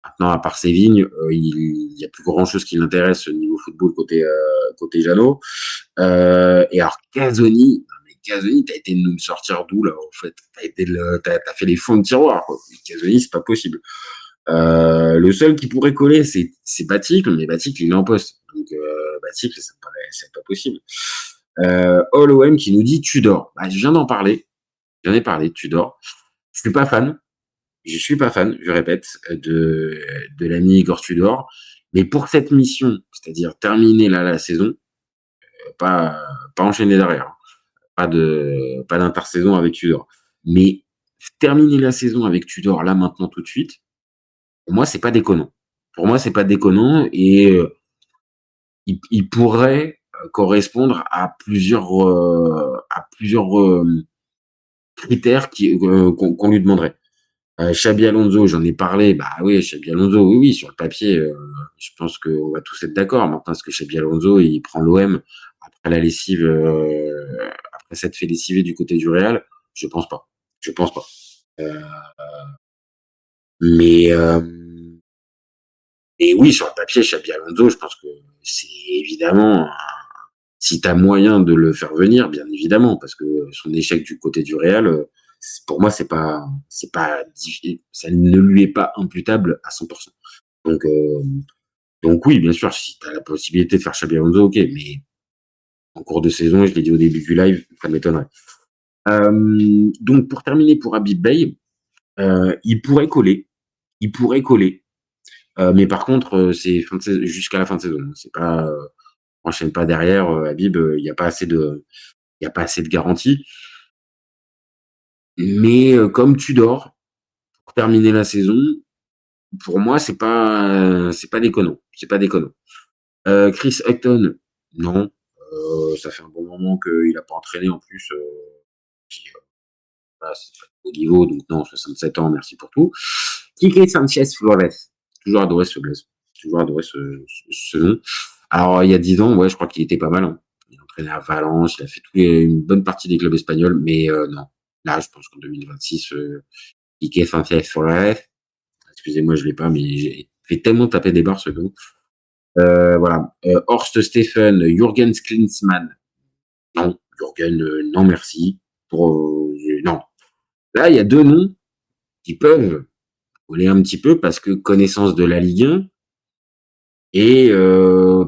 maintenant, à part Sévigne, il y a plus grand chose qui l'intéresse au niveau football côté Jeannot. Et alors, Casoni, non, mais Casoni, t'as été de nous sortir d'où, là, en fait? T'as fait les fonds de tiroir, quoi. Casoni, c'est pas possible. Le seul qui pourrait coller, c'est Baticle, mais Baticle, il est en poste. Donc, Baticle, ça me paraît, c'est pas possible. All OM qui nous dit Tudor. Bah, je viens d'en parler. J'en ai parlé de Tudor. Je suis pas fan. Je suis pas fan, je répète, de l'ami Igor Tudor. Mais pour cette mission, c'est-à-dire terminer là la saison, pas, pas enchaîner derrière, pas d'intersaison avec Tudor. Mais terminer la saison avec Tudor là maintenant tout de suite, pour moi, c'est pas déconnant. Pour moi, c'est pas déconnant et il pourrait correspondre à plusieurs critères qu'on lui demanderait. Xabi Alonso, j'en ai parlé. Bah oui, Xabi Alonso, oui, oui, sur le papier, je pense qu'on va tous être d'accord. Maintenant, est-ce que Xabi Alonso, il prend l'OM après la lessive, après s'être fait lessiver du côté du Real? Je pense pas. Je pense pas. Euh, mais, euh, mais oui, sur le papier, Xabi Alonso, je pense que c'est évidemment, si tu as moyen de le faire venir, bien évidemment, parce que son échec du côté du Real, pour moi, ça ne lui est pas imputable à 100%. Donc, euh, donc oui, bien sûr, si tu as la possibilité de faire Xabi Alonso, ok, mais en cours de saison, je l'ai dit au début du live, ça m'étonnerait. Donc pour terminer pour Habib Beye, il pourrait coller, mais par contre, c'est jusqu'à la fin de saison. C'est pas, on enchaîne pas derrière. Habib, il n'y a pas assez il y a pas assez de garantie. Mais comme Tudor, pour terminer la saison, pour moi, c'est pas déconnant. C'est pas déconnant. Chris Hutton, non. Ça fait un bon moment qu'il n'a pas entraîné en plus. Puis, voilà, c'est pas au niveau, donc non, 67 ans, merci pour tout. Quique Sanchez Flores, toujours adoré ce blaze, toujours adoré ce nom. Alors, il y a 10 ans, ouais, je crois qu'il était pas mal. Hein. Il a entraîné à Valence, il a fait une bonne partie des clubs espagnols, mais non. Là, je pense qu'en 2026, Quique Sanchez Flores, excusez-moi, je l'ai pas, mais j'ai fait tellement taper des barres ce nom. Voilà. Horst Stephen, Jürgens Klinsmann. Non, Jürgen, non merci. Non. Là, il y a 2 noms qui peuvent coller un petit peu parce que connaissance de la Ligue 1 et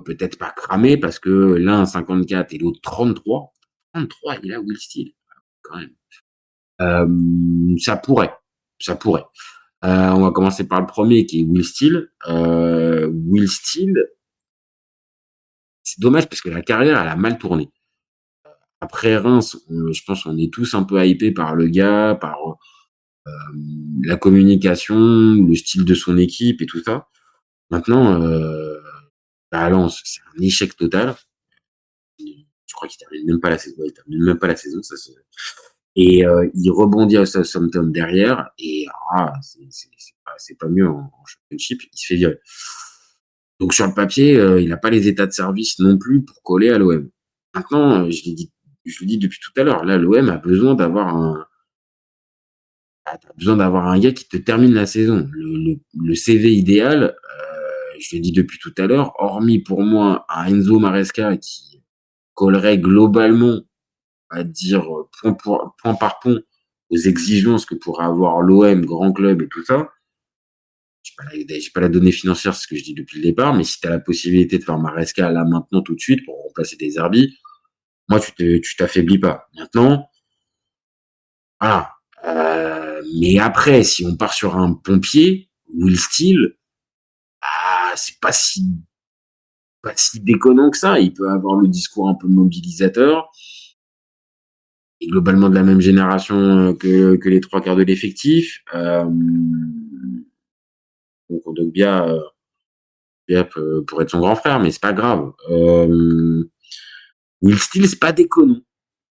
peut-être pas cramé parce que l'un 54 et l'autre 33. 33, il a Will Steele, quand même. Ça pourrait, ça pourrait. On va commencer par le premier qui est Will Steele. Will Steele, c'est dommage parce que la carrière, elle a mal tourné. Après Reims, je pense qu'on est tous un peu hypés par le gars, par la communication, le style de son équipe et tout ça. Maintenant, à Lens, c'est un échec total. Je crois qu'il termine même pas la saison. Ouais, il termine même pas la saison. Et il rebondit à Southampton derrière. Et c'est pas mieux en championship. Il se fait virer. Donc sur le papier, il n'a pas les états de service non plus pour coller à l'OM. Maintenant, je le dis depuis tout à l'heure, là, l'OM a besoin d'avoir t'as besoin d'avoir un gars qui te termine la saison. Le CV idéal, je le dis depuis tout à l'heure, hormis pour moi un Enzo Maresca qui collerait globalement, à dire point par point, aux exigences que pourrait avoir l'OM, grand club et tout ça. J'ai pas la donnée financière, c'est ce que je dis depuis le départ, mais si tu as la possibilité de faire Maresca là maintenant tout de suite pour remplacer des Zerbi, moi tu t'affaiblis pas. Maintenant, voilà. Mais après, si on part sur un pompier, Will Steele, c'est pas si déconnant que ça. Il peut avoir le discours un peu mobilisateur. Et globalement de la même génération que les trois quarts de l'effectif. Donc Kondogbia pour être son grand frère, mais c'est pas grave. Will Steele, c'est pas déconnant.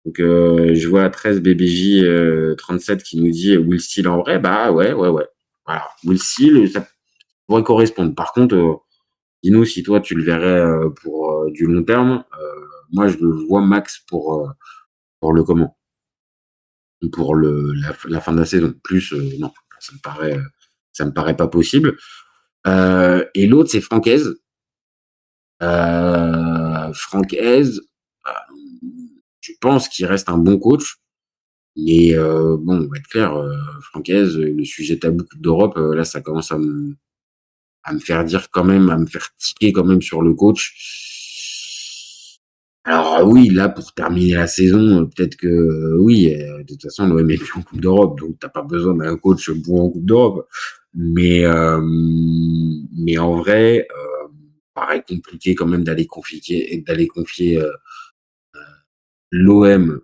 Donc je vois 13 BBJ 37 qui nous dit Will Steele en vrai, bah ouais. Voilà, Will Steele, ça pourrait correspondre. Par contre, dis-nous si toi tu le verrais pour du long terme. Moi, je le vois max pour le comment, pour la fin de la saison. Plus, non, ça me paraît pas possible. Et l'autre, c'est Francaise. Francaise, je pense qu'il reste un bon coach. Mais bon, on va être clair, Francaise, le sujet tabou Coupe d'Europe, là, ça commence à me faire dire quand même, à me faire tiquer quand même sur le coach. Alors oui, là, pour terminer la saison, peut-être que oui, de toute façon, l'OM est plus en Coupe d'Europe, donc t'as pas besoin d'un coach bon en Coupe d'Europe. Mais en vrai, paraît compliqué quand même d'aller confier l'OM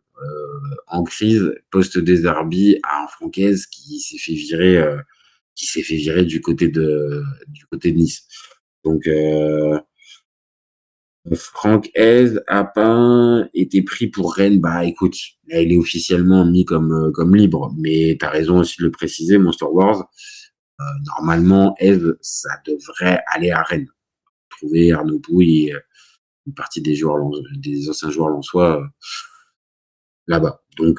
en crise post Deserbi à un Francaise qui s'est fait virer du côté de Nice. Donc Franck Hez a pas été pris pour Rennes. Bah écoute, là il est officiellement mis comme libre, mais t'as raison aussi de le préciser, Monster Wars. Normalement, Hez, ça devrait aller à Rennes. Trouver Arnaud Pouille et une partie des anciens joueurs lensois là-bas. Donc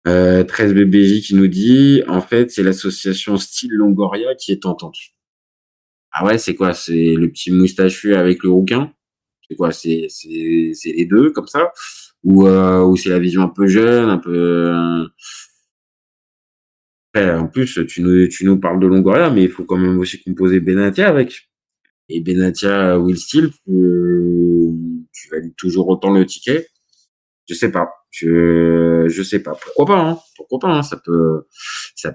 13 BBJ qui nous dit, en fait, c'est l'association style Longoria qui est tentante. Ah ouais, c'est quoi? C'est le petit moustachu avec le rouquin? C'est quoi? C'est les deux comme ça? Ou c'est la vision un peu jeune, un peu. Après, en plus, tu nous parles de Longoria, mais il faut quand même aussi composer Benatia avec. Et Benatia, Will Steele, tu valides toujours autant le ticket? Je sais pas. Je sais pas. Pourquoi pas, hein? Pourquoi pas, hein? Ça peut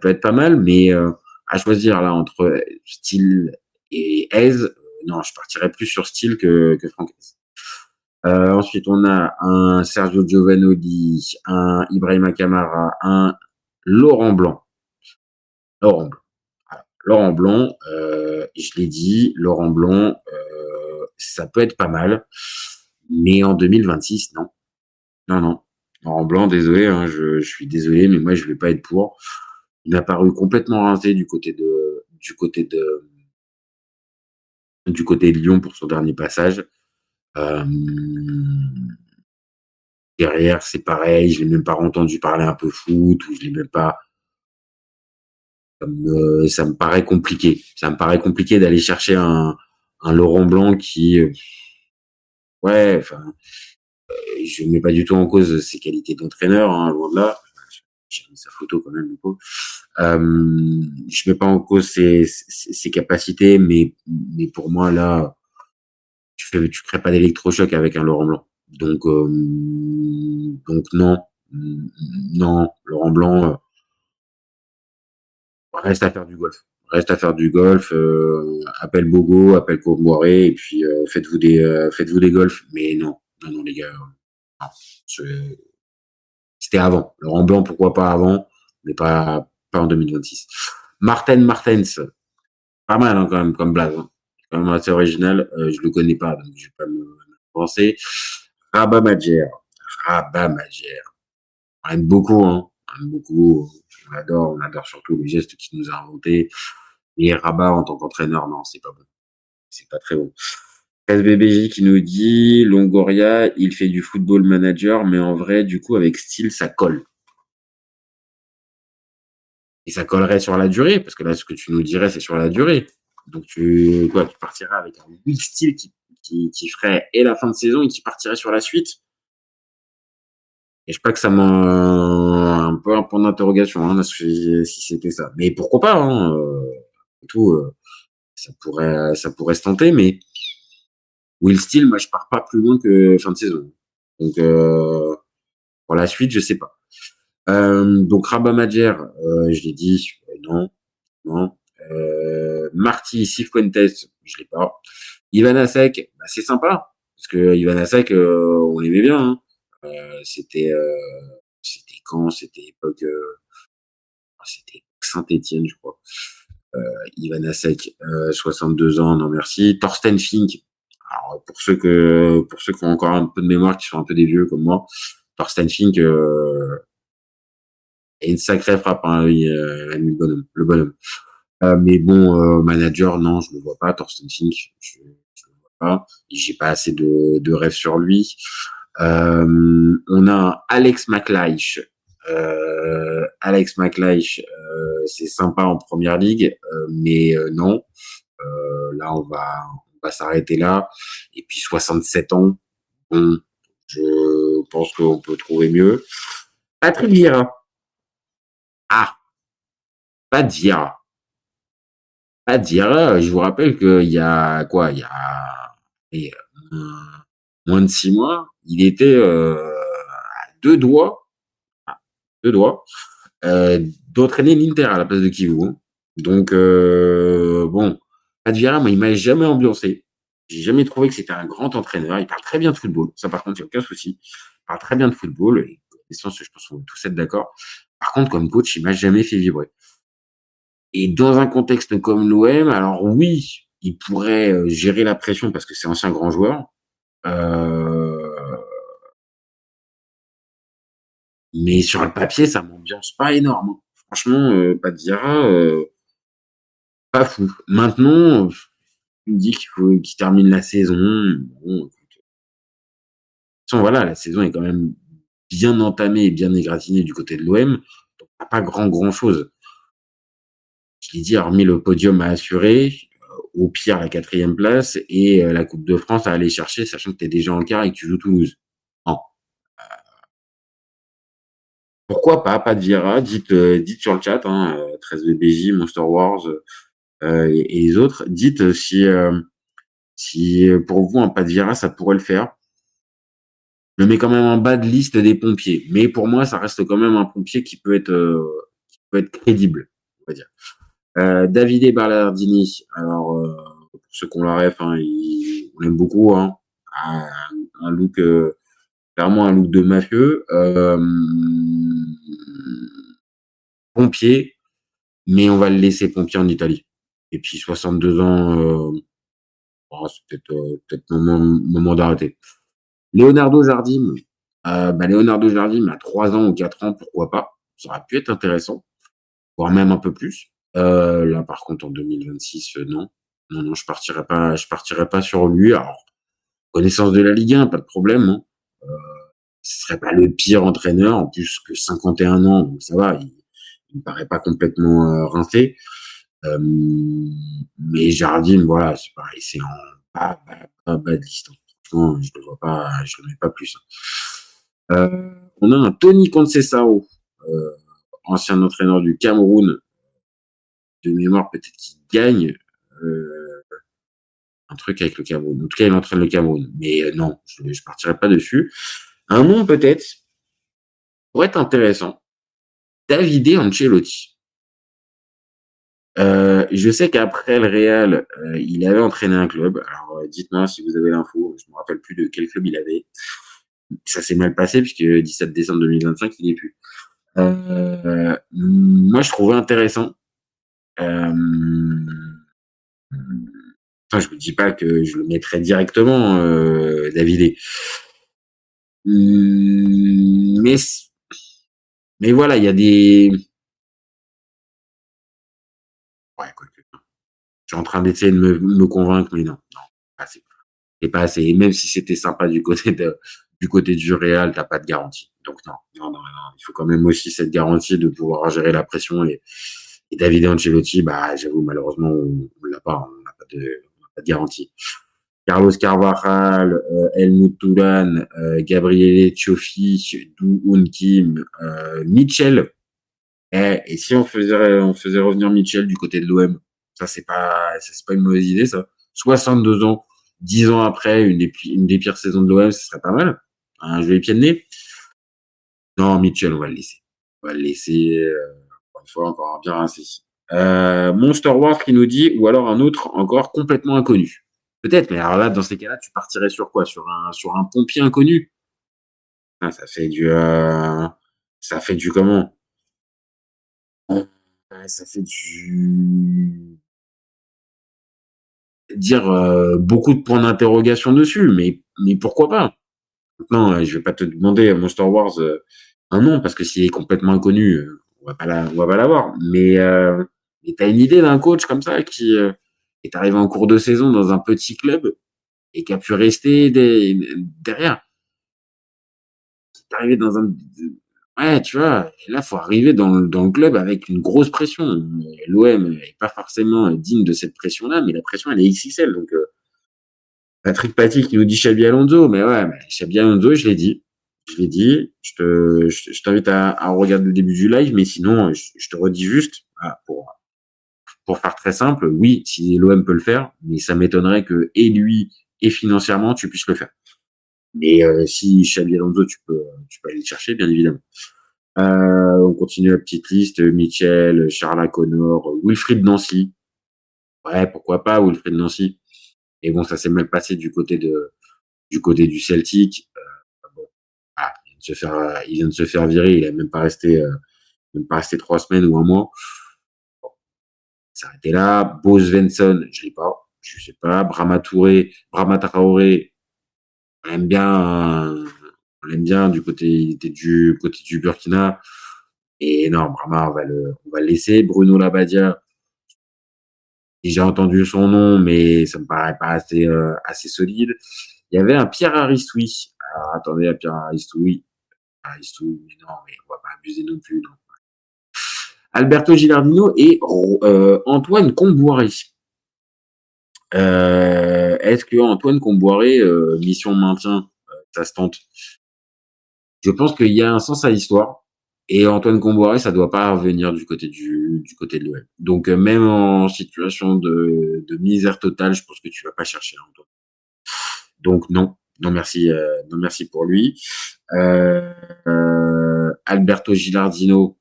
être pas mal, mais à choisir là entre Steele et Hez, non, je partirais plus sur Steele que Franck Hez. Ensuite, on a un Sergio Giovanoli, un Ibrahima Kamara, un Laurent Blanc. Laurent Blanc. Voilà. Laurent Blanc, je l'ai dit, Laurent Blanc, ça peut être pas mal, mais en 2026, non. Non, non. Laurent Blanc, désolé, hein, je suis désolé, mais moi je vais pas être pour. Il a paru complètement rincé du côté de Lyon pour son dernier passage. Euh, Derrière, c'est pareil, je l'ai même pas entendu parler un peu foot, ou je l'ai même pas. Ça me paraît compliqué. Ça me paraît compliqué d'aller chercher un Laurent Blanc qui, ouais, enfin, Je mets pas du tout en cause ses qualités d'entraîneur, hein, loin de là. J'ai mis sa photo quand même, le pauvre. Je mets pas en cause ses capacités, mais pour moi, là, tu crées pas d'électrochoc avec un Laurent Blanc. Donc non, non, Laurent Blanc, reste à faire du golf. Reste à faire du golf, appelle Bogo, appelle Comboiré, et puis faites-vous des golfs. Mais non, non, non, les gars, non. Je- C'était avant. Laurent Blanc, pourquoi pas avant, mais pas en 2026. Martens, pas mal hein, quand même comme blague. Hein. Quand même assez original. Je le connais pas, donc je vais pas me penser. Rabat Madjer. Rabat Madjer. On aime beaucoup, hein. On aime beaucoup. On adore surtout les gestes qu'il nous a inventés. Et Rabat en tant qu'entraîneur, non, c'est pas bon. C'est pas très bon. SBBJ qui nous dit Longoria, il fait du football manager, mais en vrai, du coup, avec style, ça colle. Et ça collerait sur la durée, parce que là, ce que tu nous dirais, c'est sur la durée. Donc, tu partirais avec un Will Steel qui ferait et la fin de saison et qui partirait sur la suite. Et je sais pas que ça m'a un peu un point d'interrogation, hein, si c'était ça. Mais pourquoi pas, hein, tout, ça pourrait se tenter, mais Will Steel, moi, je pars pas plus loin que fin de saison. Donc, pour la suite, je sais pas. Donc, Rabat Madjer, je l'ai dit, non, non. Marty Cifuentes, je l'ai pas. Ivan Asek, bah, c'est sympa parce que Ivan Asek, on l'aimait bien. Hein. C'était quand? C'était Saint-Étienne, je crois. Ivan Asek, 62 ans, non merci. Thorsten Fink. Alors, pour ceux qui ont encore un peu de mémoire, qui sont un peu des vieux comme moi, Thorsten Fink est une sacrée frappe, hein, le bonhomme. Mais bon, manager, non, je ne le vois pas. Thorsten Fink, je le vois pas. J'ai pas assez de rêves sur lui. On a un Alex McLeish. Alex McLeish, c'est sympa en première ligue, mais non. Là, on va s'arrêter là. Et puis 67 ans, bon, je pense qu'on peut trouver mieux. Patrick Vieira. Ah, pas Vieira. Pas Vieira. Je vous rappelle qu'il y a quoi? Il y a et, moins de 6 mois, il était à à deux doigts, d'entraîner l'Inter à la place de Kivu. Hein. Donc bon, Advira, moi, il m'a jamais ambiancé. J'ai jamais trouvé que c'était un grand entraîneur. Il parle très bien de football. Ça, par contre, il n'y a aucun souci. Il parle très bien de football. Et je pense qu'on va tous être d'accord. Par contre, comme coach, il m'a jamais fait vibrer. Et dans un contexte comme l'OM, alors oui, il pourrait gérer la pression parce que c'est ancien grand joueur. Euh, mais sur le papier, ça m'ambiance pas énorme. Hein. Franchement, Padira, pas fou. Maintenant, tu me dis qu'il faut qu'il termine la saison. Bon, voilà, la saison est quand même bien entamée et bien égratignée du côté de l'OM. Donc, pas grand chose. Je l'ai dit, hormis le podium à assurer, au pire la 4e place et la Coupe de France à aller chercher, sachant que tu es déjà en quart et que tu joues Toulouse. Non. Pourquoi pas de Vieira, dites sur le chat, hein, 13BBJ, Monster Wars et les autres, dites si pour vous un pas de Vieira ça pourrait le faire. Je le mets quand même en bas de liste des pompiers, mais pour moi ça reste quand même un pompier qui peut être crédible, on va dire. Davide Ballardini, alors pour ceux qui ont la ref, hein, on l'aime beaucoup, hein, un look clairement un look de mafieux, pompier, mais on va le laisser pompier en Italie. Et puis 62 ans, c'est peut-être moment d'arrêter. Leonardo Jardim, Leonardo Jardim à 3 ans ou 4 ans, pourquoi pas? Ça aurait pu être intéressant, voire même un peu plus. Là, par contre, en 2026, non. Non, non, je partirais pas sur lui. Alors, connaissance de la Ligue 1, pas de problème. Hein. Ce serait pas le pire entraîneur, en plus que 51 ans, donc ça va, il me paraît pas complètement rincé. Mais Jardim, voilà, c'est pareil, c'est en bas de liste. Hein. franchement, je le mets pas plus, hein. On a un Tony Conceição, heu, ancien entraîneur du Cameroun, de mémoire peut-être qu'il gagne, heu, un truc avec le Cameroun. En tout cas, il entraîne le Cameroun, mais non, je partirai pas dessus. Un nom peut-être, pourrait être intéressant, Davide Ancelotti. Je sais qu'après le Real, il avait entraîné un club. Alors, dites-moi si vous avez l'info, je me rappelle plus de quel club il avait. Ça s'est mal passé puisque 17 décembre 2025, il y est plus. Moi, je trouvais intéressant. Hem, enfin, je vous dis pas que je le mettrais directement, Davidé. Mais voilà, il y a des ouais, quoique, je suis en train d'essayer de me convaincre, mais non, non, pas assez. Et pas assez. Et même si c'était sympa du côté du Real, t'as pas de garantie. Donc non, non, non, non. Il faut quand même aussi cette garantie de pouvoir gérer la pression. Et Davide Ancelotti, bah, j'avoue, malheureusement, on l'a pas. On n'a pas de garantie. Carlos Carvajal, Helmut Turan, Gabriele Cioffi, Do Hoon Kim, Mitchell. Et si on faisait revenir Mitchell du côté de l'OM, ça c'est pas une mauvaise idée, ça. 62 ans, 10 ans après, une des pires saisons de l'OM, ce serait pas mal. Un joli pied de nez. Non, Mitchell, on va le laisser. On va le laisser, encore une fois, encore bien rincé. Monster Wars qui nous dit, ou alors un autre encore complètement inconnu. Peut-être, mais alors là, dans ces cas-là, tu partirais sur quoi? Sur un pompier inconnu? Ah, ça fait du comment? Ça fait du dire, beaucoup de points d'interrogation dessus, mais pourquoi pas? Maintenant, je vais pas te demander Monster Wars, un nom parce que s'il est complètement inconnu, on va pas l'avoir. Mais tu as une idée d'un coach comme ça qui, est arrivé en cours de saison dans un petit club et qui a pu rester derrière? Qui est arrivé dans un ouais, tu vois? Et là, faut arriver dans le club avec une grosse pression. L'OM est pas forcément digne de cette pression-là, mais la pression, elle est XXL donc Patrick Paty qui nous dit Xabi Alonso, mais ouais, mais Xabi Alonso, je l'ai dit. Je l'ai dit. Je t'invite à regarder le début du live, mais sinon, je te redis juste, voilà, pour faire très simple, oui, si l'OM peut le faire, mais ça m'étonnerait que et lui et financièrement tu puisses le faire. Mais si Xabi Alonso, tu peux aller le chercher, bien évidemment. On continue la petite liste. Mitchell, Charles Connor, Wilfried Nancy. Ouais, pourquoi pas Wilfried Nancy. Et bon, ça s'est mal passé du côté du Celtic. Bon, voilà, il vient de se faire virer. Il a même pas resté 3 semaines ou un mois. Bon, ça s'arrêtait là. Bo Svensson, je l'ai pas. Je sais pas. Brahma Traoré, on l'aime bien. On l'aime bien du côté, il était du côté du Burkina. Et non, Brahma, on va le laisser. Bruno Labbadia, j'ai entendu son nom, mais ça me paraît pas assez solide. Il y avait un Pierre Aristoui. Alors, attendez, un Pierre Aristoui. Aristoui, mais non, mais on va pas abuser non plus. Non. Alberto Gilardino et Antoine Comboiré. Est-ce que Antoine Comboiré, mission maintien, ça se tente? Je pense qu'il y a un sens à l'histoire. Et Antoine Comboiré, ça doit pas revenir du côté de l'OM. Donc, même en situation de misère totale, je pense que tu vas pas chercher Antoine. Donc non, non merci pour lui. Alberto Gilardino,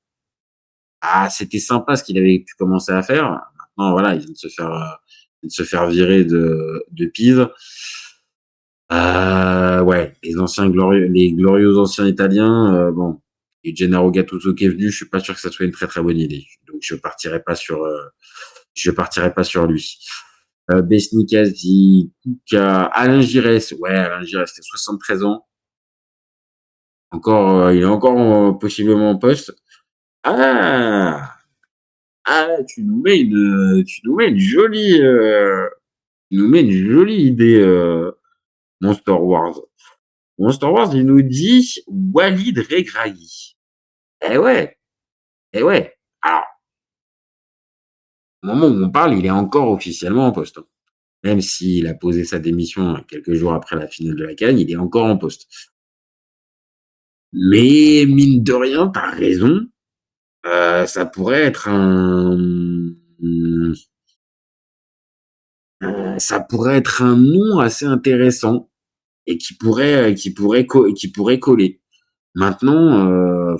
ah c'était sympa ce qu'il avait pu commencer à faire. Maintenant voilà, il vient de se faire virer de Pise. Ouais, les glorieux anciens italiens, bon, et Gennaro Gattuso qui est venu, je suis pas sûr que ça soit une très très bonne idée. Donc je partirai pas sur lui. Besnikazi, Kuka, Alain Giresse. Ouais, Alain Giresse, c'est 73 ans. Encore, il est encore possiblement en poste. Ah, tu nous mets une jolie, tu nous mets une jolie idée, Monster Wars. Monster Wars, il nous dit Walid Regrahi. Eh ouais, eh ouais. Alors, au moment où on parle, il est encore officiellement en poste, hein. Même s'il a posé sa démission quelques jours après la finale de la CAN, il est encore en poste. Mais mine de rien, tu as raison, ça pourrait être ça pourrait être un nom assez intéressant et qui pourrait coller. Maintenant,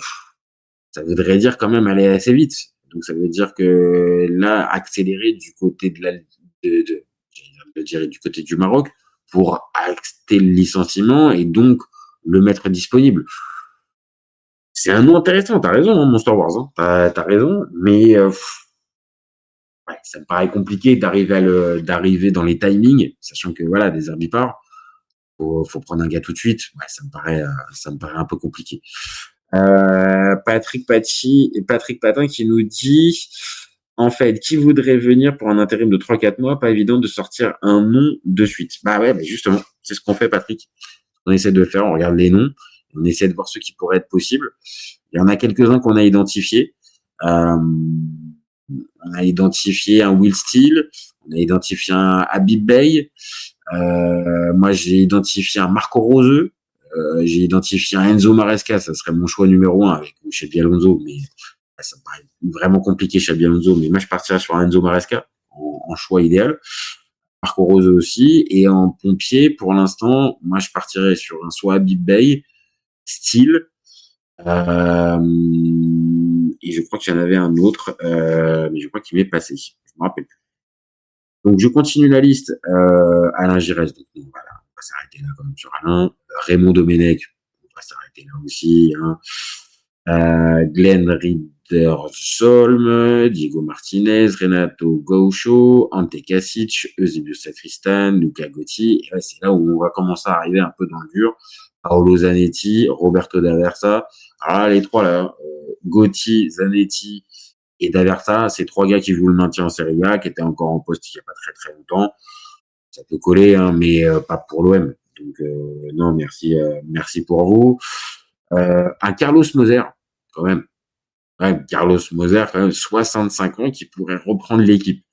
ça voudrait dire quand même aller assez vite. Donc ça veut dire que là, accélérer du côté de je dirais du côté du Maroc pour acter le licenciement et donc le mettre disponible. C'est un nom intéressant, tu as raison, hein, mon Star Wars, hein. Tu as raison, mais ouais, ça me paraît compliqué d'arriver dans les timings, sachant que voilà, des herbivores, faut prendre un gars tout de suite. Ouais, ça me paraît un peu compliqué. Patrick Patin qui nous dit, en fait, qui voudrait venir pour un intérim de 3-4 mois, pas évident de sortir un nom de suite. Bah ouais, bah justement, c'est ce qu'on fait, Patrick. On essaie de faire, on regarde les noms, on essaie de voir ceux qui pourraient être possibles. Il y en a quelques-uns qu'on a identifiés. Euh, on a identifié un Will Steele, on a identifié un Habib Bey, moi, j'ai identifié un Marco Rose, j'ai identifié un Enzo Maresca, ça serait mon choix numéro un avec chez Alonso, mais ça me paraît vraiment compliqué chez Alonso, mais moi je partirais sur un Enzo Maresca en choix idéal. Marco Rose aussi, et en pompier, pour l'instant, moi je partirais sur un soit Habib Bey, style, et je crois qu'il y en avait un autre, mais je crois qu'il m'est passé. Je me rappelle plus. Donc je continue la liste. Alain Giresse, donc bon, voilà, on va s'arrêter là quand même sur Alain. Raymond Domenech, on va s'arrêter là aussi. Hein. Glenn Ridder-Zolm, Diego Martinez, Renato Gaucho, Ante Kasic, Eusebio Sacristan, Luca Gotti. Et ouais, c'est là où on va commencer à arriver un peu dans le dur. Paolo Zanetti, Roberto D'Aversa. Alors là, les trois là, Gotti, Zanetti et D'Aversa, c'est trois gars qui jouent le maintien en Serie A, qui étaient encore en poste il n'y a pas très très longtemps. Ça peut coller, hein, mais pas pour l'OM. Donc non, merci pour vous. Un Carlos Moser, quand même. Ouais, Carlos Moser, quand même, 65 ans, qui pourrait reprendre l'équipe.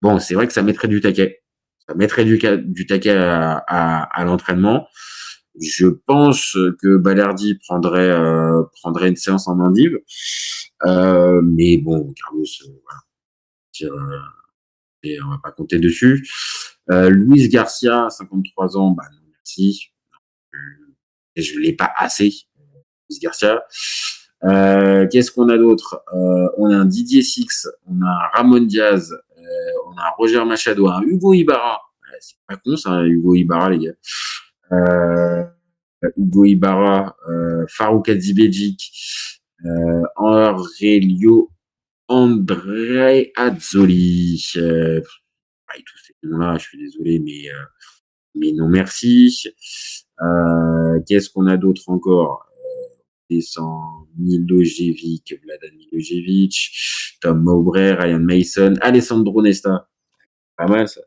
Bon, c'est vrai que ça mettrait du taquet. Ça mettrait du taquet à l'entraînement. Je pense que Balerdi prendrait une séance en endive. Mais bon, Carlos, voilà, dire, et on va pas compter dessus. Luis Garcia, 53 ans, bah non, merci. Et je l'ai pas assez, Luis Garcia. Qu'est-ce qu'on a d'autre? On a un Didier Six, on a un Ramon Diaz, on a un Roger Machado, un Hugo Ibarra. C'est pas con ça, Hugo Ibarra, les gars. Euh, Hugo Ibarra, Farouk Hadzibejic, Aurelio André Azzoli. Tous ces noms-là, je suis désolé, mais non merci. Qu'est-ce qu'on a d'autre encore? Descend Milojevic, Vladan Milojevic, Tom Mowbray, Ryan Mason, Alessandro Nesta. Pas mal ça.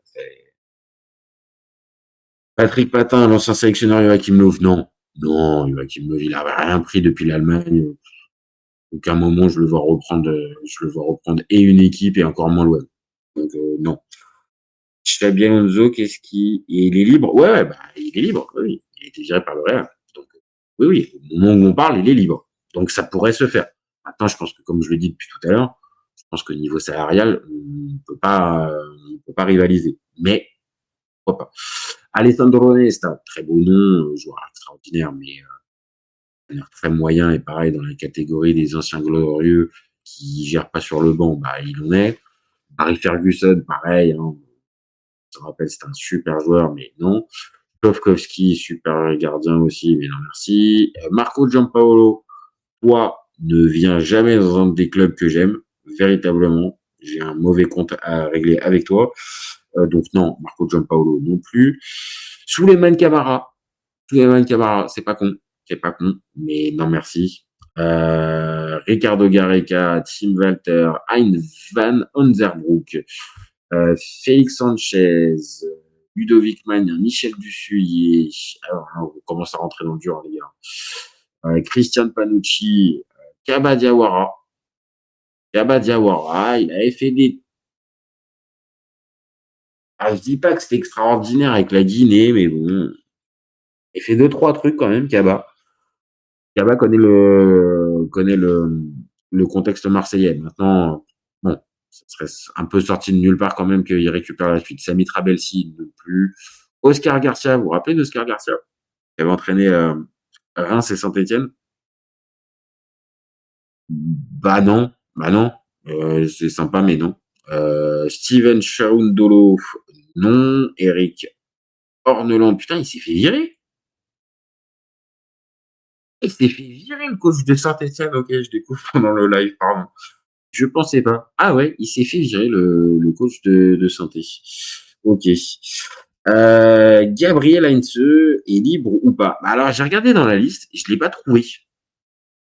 Patrick Patin, l'ancien sélectionneur Joachim Löw. Non, non, Joachim Löw, il n'avait rien pris depuis l'Allemagne. Aucun moment je le vois reprendre et une équipe et encore moins loin. Donc non. Xabi Alonso, il est libre? Ouais, ouais, bah, il est libre, oui. Il a été viré par le Real. Donc, oui, oui, au moment où on parle, il est libre. Donc, ça pourrait se faire. Maintenant, je pense que, comme je le dis depuis tout à l'heure, je pense que niveau salarial, on peut pas rivaliser. Mais, pourquoi pas. Alessandro Nesta, très beau nom, joueur extraordinaire, mais très moyen et pareil dans la catégorie des anciens glorieux qui gèrent pas sur le banc, bah, il en est. Barry Ferguson, pareil, hein, je me rappelle, c'était un super joueur, mais non. Kofkowski, super gardien aussi, mais non merci. Marco Giampaolo, toi, ne viens jamais dans un des clubs que j'aime, véritablement. J'ai un mauvais compte à régler avec toi. Donc non, Marco Giampaolo non plus. Souleymane Camara, c'est pas con, mais non merci. Ricardo Gareca, Tim Walter, Heinz van Onzerbroek, Félix Sanchez, Ludovic Magnin, Michel Dussuyer. Alors, on commence à rentrer dans le dur, les gars. Christian Panucci, Kaba Diawara. Kaba Diawara, il avait fait des Ah, je dis pas que c'était extraordinaire avec la Guinée, mais bon, il fait deux trois trucs quand même, Kaba. Kaba connaît le contexte marseillais. Maintenant, bon, ça serait un peu sorti de nulle part quand même qu'il récupère la suite. Sami Trabelsi non plus. Oscar Garcia, vous vous rappelez d'Oscar Garcia? Qui avait entraîné Reims et Saint-Etienne? Bah non. C'est sympa, mais non. Steven Chaoundolo, non. Eric Orneland, putain, il s'est fait virer. Il s'est fait virer le coach de Saint-Etienne. Ok, je découvre pendant le live, pardon. Je pensais pas. Ah ouais, il s'est fait virer le coach de Saint-Etienne. Ok. Gabriel Heinze est libre ou pas? Bah alors, j'ai regardé dans la liste, je l'ai pas trouvé.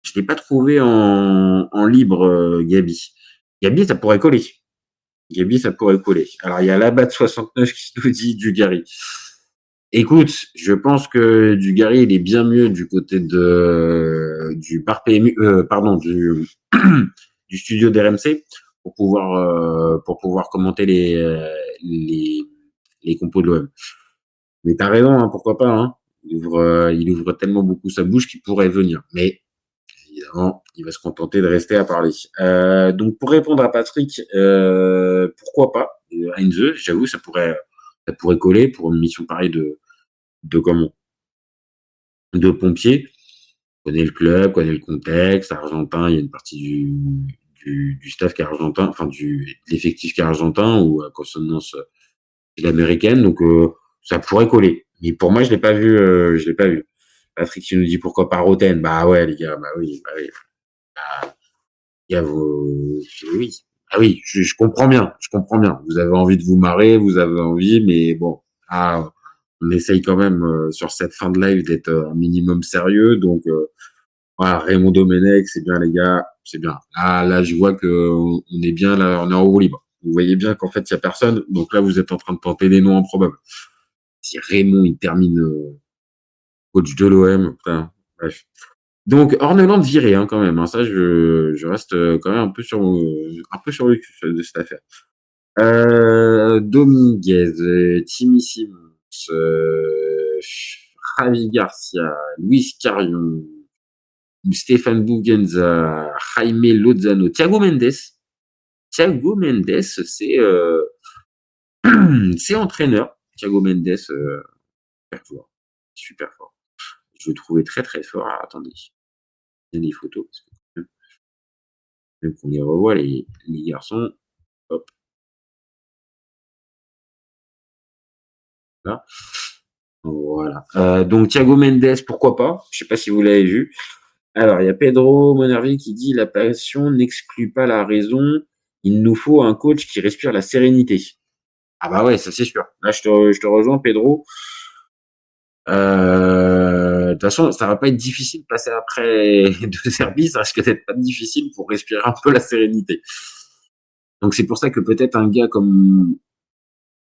Je l'ai pas trouvé en libre, Gabi. Gabi, ça pourrait coller. Gabi, ça pourrait coller. Alors, il y a Labat 69 qui nous dit Dugarry. Écoute, je pense que Dugarry, il est bien mieux du côté du bar PMU, pardon, du studio d'RMC pour pouvoir commenter les, les compos de l'OM. Mais t'as raison, hein, pourquoi pas, hein. Il ouvre tellement beaucoup sa bouche qu'il pourrait venir. Mais évidemment, il va se contenter de rester à parler. Donc pour répondre à Patrick, pourquoi pas Heinze, j'avoue, ça pourrait coller pour une mission pareille de comment de pompier. Connaît le club, connaît le contexte argentin. Il y a une partie du staff qui est argentin, enfin de l'effectif qui est argentin ou à consonance américaine. Donc ça pourrait coller. Mais pour moi, je l'ai pas vu. Patrick qui nous dit pourquoi pas Roten. Bah ouais les gars, bah oui, bah oui. Bah, il y a vos... Oui. Ah oui, je comprends bien, je comprends bien. Vous avez envie de vous marrer, vous avez envie, mais bon, on essaye quand même sur cette fin de live d'être un minimum sérieux. Donc voilà, Raymond Domenech, c'est bien les gars, c'est bien. Là, je vois que on est bien là, on est en roue libre. Vous voyez bien qu'en fait, il y a personne. Donc là, vous êtes en train de tenter des noms improbables. Si Raymond, il termine coach de l'OM, putain, bref. Donc, Orneland viré, hein, quand même, hein. Ça, je reste quand même un peu sur le cul de cette affaire. Dominguez, Timmy Simons, Javi Garcia, Luis Carrion, Stéphane Bougenza, Jaime Lozano, Thiago Mendes. Thiago Mendes, c'est entraîneur. Thiago Mendes, super fort. Super fort. Je le trouvais très très fort. Ah, attendez, il y a des photos. Parce que même qu'on les revoit, les garçons. Hop, là. Voilà. Donc Thiago Mendes, pourquoi pas? Je sais pas si vous l'avez vu. Alors, il y a Pedro Monervi qui dit la passion n'exclut pas la raison. Il nous faut un coach qui respire la sérénité. Ah bah ouais, ça c'est sûr. Là, je te rejoins, Pedro. De toute façon, ça va pas être difficile de passer après de service, ça risque d'être pas difficile pour respirer un peu la sérénité. Donc c'est pour ça que peut-être un gars comme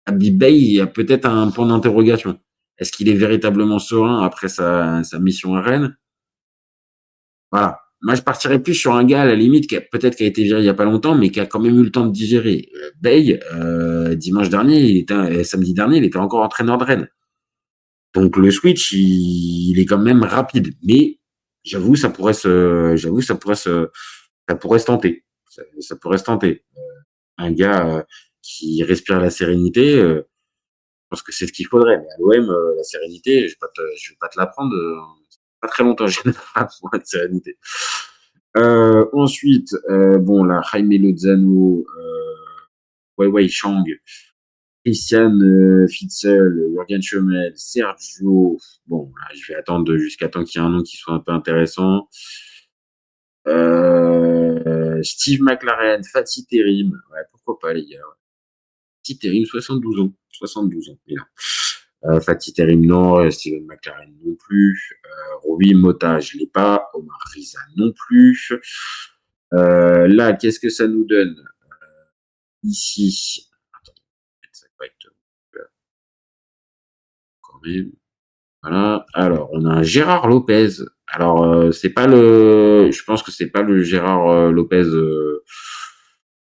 Habib Bey, il y a peut-être un point d'interrogation. Est-ce qu'il est véritablement serein après sa mission à Rennes? Voilà. Moi, je partirais plus sur un gars, à la limite, peut-être qui a été viré il y a pas longtemps, mais qui a quand même eu le temps de digérer. Bey, dimanche dernier, samedi dernier, il était encore entraîneur de Rennes. Donc le switch, il est quand même rapide. Mais ça pourrait se tenter. Ça pourrait se tenter. Un gars qui respire la sérénité, je pense que c'est ce qu'il faudrait. Mais à l'OM, la sérénité, je vais pas te l'apprendre. Pas très longtemps, j'ai pour la sérénité. Ensuite, bon, là, Jaime Lozano, Wei Chang, Christian Fitzel, Jürgen Schemmel, Sergio. Bon, là, je vais attendre jusqu'à temps qu'il y ait un nom qui soit un peu intéressant. Steve McLaren, Fatih Terim. Ouais, pourquoi pas, les gars. Fatih Terim, 72 ans. 72 ans, il a. Fatih Terim, non. Steven McLaren, non plus. Roby Mota, je l'ai pas. Omar Riza, non plus. Là, qu'est-ce que ça nous donne ici? Attends, ça va être quand même. Voilà. Alors, on a un Gérard Lopez. Alors, c'est pas je pense que c'est pas le Gérard Lopez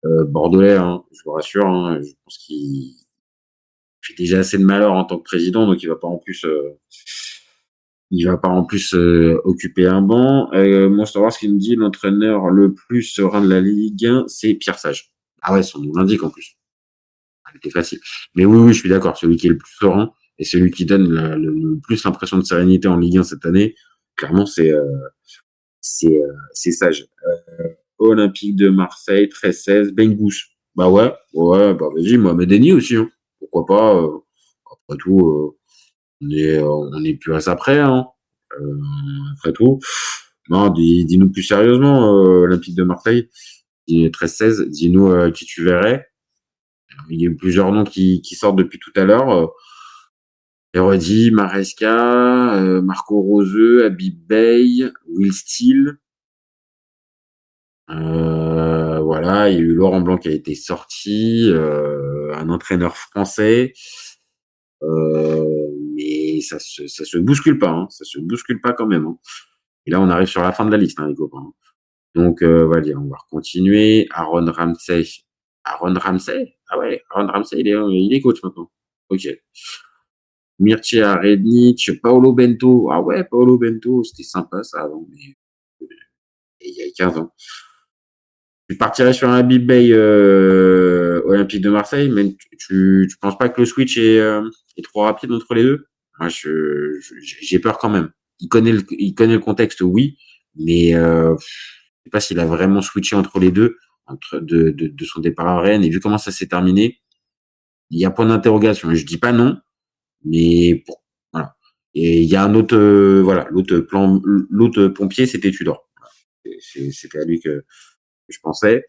bordelais, hein, je vous rassure. Hein, je pense qu'il fait déjà assez de malheur en tant que président, donc il va pas en plus occuper un banc. Moi, je savoir ce qu'il me dit, l'entraîneur le plus serein de la Ligue 1, c'est Pierre Sage. Ah ouais, son nom l'indique en plus. C'était facile. Mais oui, oui, je suis d'accord. Celui qui est le plus serein et celui qui donne le plus l'impression de sérénité en Ligue 1 cette année, clairement, c'est Sage. Olympique de Marseille, 13-16, Bengus. Bah ouais, bah vas-y, Mohamed Denis aussi, hein. Pourquoi pas, après tout, on est plus à ça près, hein. Euh, Après tout. Non, dis-nous plus sérieusement, Olympique de Marseille, 13-16, dis-nous qui tu verrais. Il y a eu plusieurs noms qui sortent depuis tout à l'heure. Erodi, Maresca, Marco Roseux, Habib Bey, Will Steele. Voilà, il y a eu Laurent Blanc qui a été sorti, un entraîneur français. Mais ça se bouscule pas, hein, ça se bouscule pas quand même, hein. Et là, on arrive sur la fin de la liste, hein, les copains. Donc, on va continuer. Aaron Ramsey. Aaron Ramsey? Ah ouais, Aaron Ramsey, il est coach maintenant. Ok. Mircea Rednic, Paolo Bento. Ah ouais, Paolo Bento, c'était sympa ça avant, mais il y a 15 ans. Tu partirais sur un Habib Bey Olympique de Marseille, mais tu penses pas que le switch est trop rapide entre les deux? Moi, j'ai peur quand même. Il connaît le contexte, oui, mais je sais pas s'il a vraiment switché entre les deux, de son départ à Rennes. Et vu comment ça s'est terminé, il y a point d'interrogation. Je dis pas non, mais bon, voilà. Et il y a un autre, voilà, l'autre pompier, c'était Tudor. Voilà. C'était à lui que je pensais.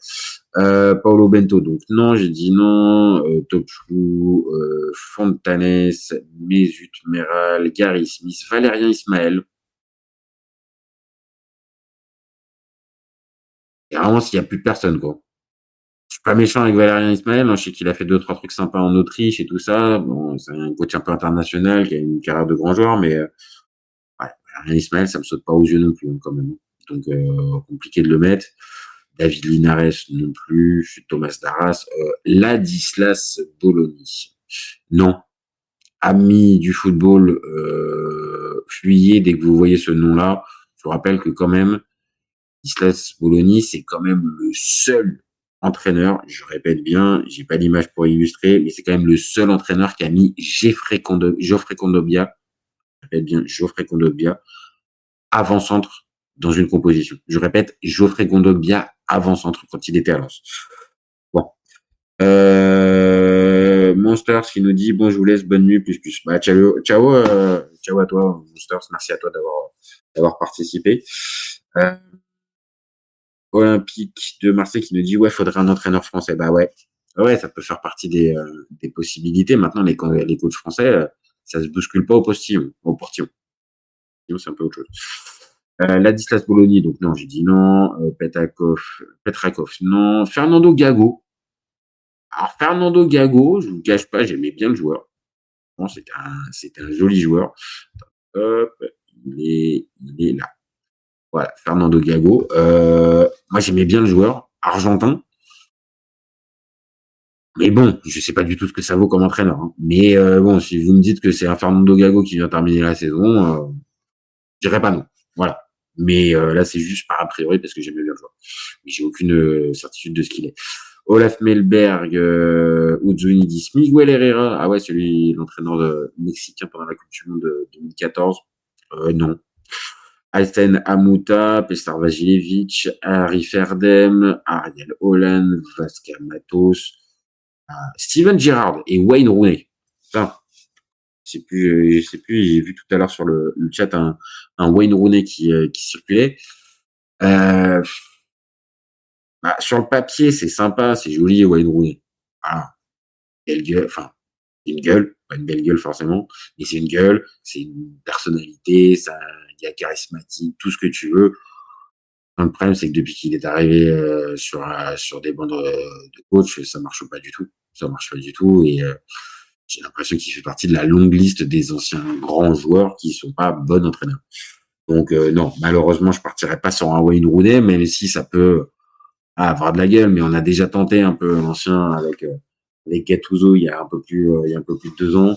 Paolo Bento, donc non, j'ai dit non. Topchou, Fontanes, Mesut Meral, Gary Smith, Valérien Ismaël. Et vraiment, s'il n'y a plus de personne, quoi. Je suis pas méchant avec Valérien Ismaël, hein, je sais qu'il a fait deux, trois trucs sympas en Autriche et tout ça. Bon, c'est un coach un peu international qui a une carrière de grand joueur, mais ouais, Valérien Ismaël, ça me saute pas aux yeux non plus, hein, quand même. Donc, compliqué de le mettre. David Linares non plus, Thomas Darras, Ladislas Bologna. Non, amis du football, fuyez dès que vous voyez ce nom-là. Je vous rappelle que quand même, Ladislas Bologna, c'est quand même le seul entraîneur, je répète bien, j'ai pas l'image pour illustrer, mais c'est quand même le seul entraîneur qui a mis Geoffrey Kondogbia, je répète bien, Geoffrey Kondogbia, avant-centre dans une composition. Je répète, Geoffrey Kondogbia avant-centre quand il était à Lens. Bon. Monsters qui nous dit bon, je vous laisse, bonne nuit, plus plus. Bah, ciao à toi, Monsters. Merci à toi d'avoir participé. Euh, Olympique de Marseille qui nous dit ouais, faudrait un entraîneur français. Bah ouais, ça peut faire partie des possibilités. Maintenant, les coachs français, ça se bouscule pas au portillon. Sinon, c'est un peu autre chose. Ladislas Bologna, donc non, j'ai dit non. Petrakov, non. Fernando Gago. Alors, Fernando Gago, je vous cache pas, j'aimais bien le joueur. Bon, c'était un joli joueur. Hop, il est là. Voilà, Fernando Gago. Moi, j'aimais bien le joueur argentin. Mais bon, je sais pas du tout ce que ça vaut comme entraîneur, hein. Mais bon, si vous me dites que c'est un Fernando Gago qui vient terminer la saison, je dirais pas non. Voilà. Mais là, c'est juste par a priori parce que j'aimais bien le joueur. Mais j'ai aucune certitude de ce qu'il est. Olaf Melberg, Uzunidis, Miguel Herrera. Ah ouais, l'entraîneur mexicain pendant la Coupe du Monde de 2014. Non. Alten Amuta, Pestar Vagilevic, Harry Ferdem, Ariel Holland, Vasquez Matos, Steven Gerrard et Wayne Rooney. Enfin, je sais plus, j'ai vu tout à l'heure sur le chat un Wayne Rooney qui circulait. Bah, sur le papier, c'est sympa, c'est joli, Wayne Rooney. Voilà. Belle gueule, enfin, une gueule, pas une belle gueule forcément, mais c'est une gueule, c'est une personnalité, ça, il y a charismatique, tout ce que tu veux. Le problème, c'est que depuis qu'il est arrivé sur des bancs de coach, ça marche pas du tout. Ça marche pas du tout et j'ai l'impression qu'il fait partie de la longue liste des anciens grands joueurs qui sont pas bons entraîneurs. Donc non, malheureusement, je partirai pas sur un Wayne Rooney, même si ça peut avoir de la gueule, mais on a déjà tenté un peu l'ancien avec avec Gattuso il y a un peu plus de 2 ans.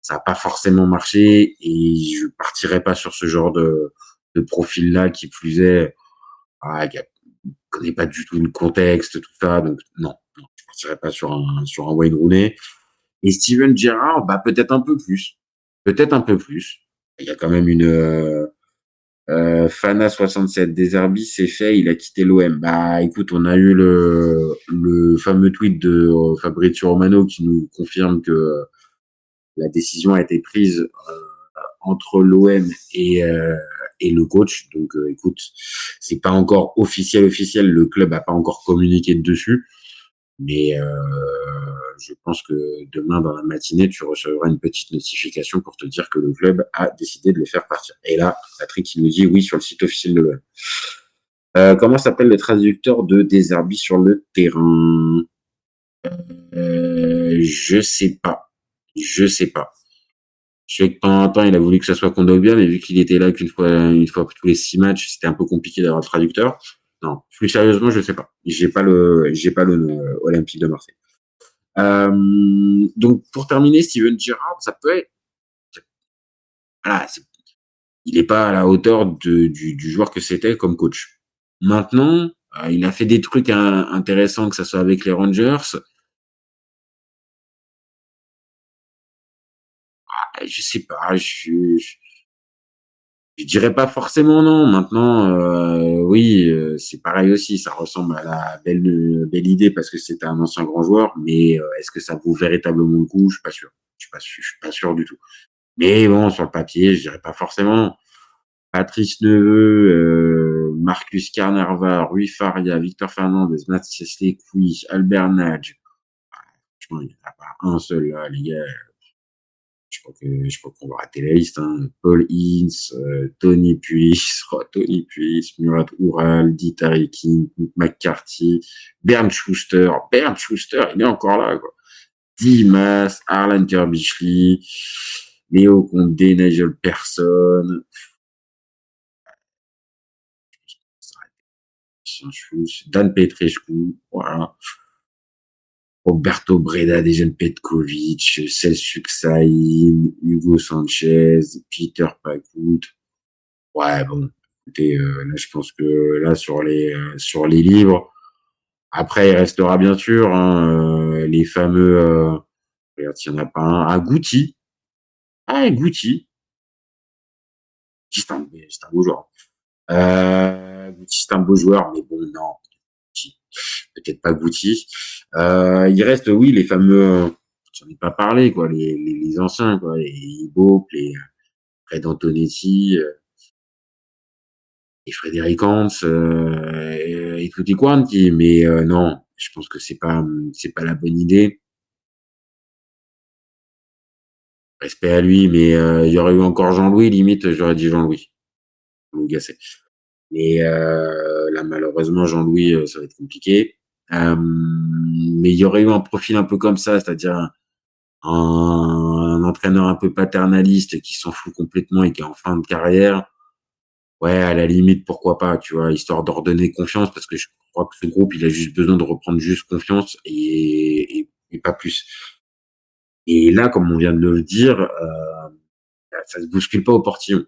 Ça a pas forcément marché et je partirais pas sur ce genre de profil-là, qui plus est, qui connaît pas du tout le contexte, tout ça, donc non, non, je partirais pas sur un Wayne Rooney. Et Steven Gerrard, bah, peut-être un peu plus. Peut-être un peu plus. Il y a quand même Fana 67, Deserbi, c'est fait, il a quitté l'OM. Bah, écoute, on a eu le fameux tweet de Fabrizio Romano qui nous confirme que la décision a été prise entre l'OM et le coach. Donc, écoute, c'est pas encore officiel. Le club a pas encore communiqué dessus. Mais je pense que demain dans la matinée, tu recevras une petite notification pour te dire que le club a décidé de le faire partir. Et là, Patrick, il nous dit oui sur le site officiel de l'OM. Comment s'appelle le traducteur de Deserbi sur le terrain? Je sais pas. Je sais pas. Je sais que pendant un temps, il a voulu que ça soit Kondogbia, mais vu qu'il était là une fois tous les 6 matchs, c'était un peu compliqué d'avoir le traducteur. Non, plus sérieusement, je sais pas. J'ai pas le nom Olympique de Marseille. Donc pour terminer, Steven Gerrard, ça peut être, voilà, il est pas à la hauteur du joueur que c'était comme coach. Maintenant, il a fait des trucs intéressants, que ça soit avec les Rangers. Je sais pas, je dirais pas forcément non. Maintenant, oui, c'est pareil aussi. Ça ressemble à la belle idée parce que c'était un ancien grand joueur, mais est-ce que ça vaut véritablement le coup? Je suis pas sûr. Je suis pas sûr du tout. Mais bon, sur le papier, je dirais pas forcément non. Patrice Neveu, Marcus Carnerva, Rui Faria, Victor Fernandez, Mathias Lecouy, Albert Nadj. Franchement, il n'y en a pas un seul là, les gars. Je crois qu'on va rater la liste, hein. Paul Ince, Tony Pulis, Tony Pulis, Murat Oural, Ditari King, McCarthy, Bernd Schuster. Bernd Schuster, il est encore là, quoi. Dimas, Arlan Kirbyschli, Léo Condé, Nigel Persson. Dan Petrescu, voilà. Roberto Breda, Dejan Petkovic, Selçuk Sahin, Hugo Sanchez, Peter Pakout. Ouais, bon, écoutez, là, je pense que là, sur les livres, après, il restera bien sûr les fameux, regarde s'il n'y en a pas un, Guti. Ah, Guti. C'est un beau joueur. Guti, c'est un beau joueur, mais bon, non. Peut-être pas Guti. Il reste, oui, les fameux, j'en ai pas parlé, quoi, les anciens, quoi, les Ibo, les Fred Antonetti, et Frédéric Hans, et tutti quanti, mais non, je pense que c'est pas la bonne idée. Respect à lui, mais il y aurait eu encore Jean-Louis, limite, j'aurais dit Jean-Louis. Jean-Louis Gasset. Mais là, malheureusement, Jean-Louis, ça va être compliqué. Mais il y aurait eu un profil un peu comme ça, c'est-à-dire un entraîneur un peu paternaliste qui s'en fout complètement et qui est en fin de carrière. Ouais, à la limite, pourquoi pas, tu vois, histoire de redonner confiance, parce que je crois que ce groupe, il a juste besoin de reprendre juste confiance et pas plus. Et là, comme on vient de le dire, ça se bouscule pas au portillon.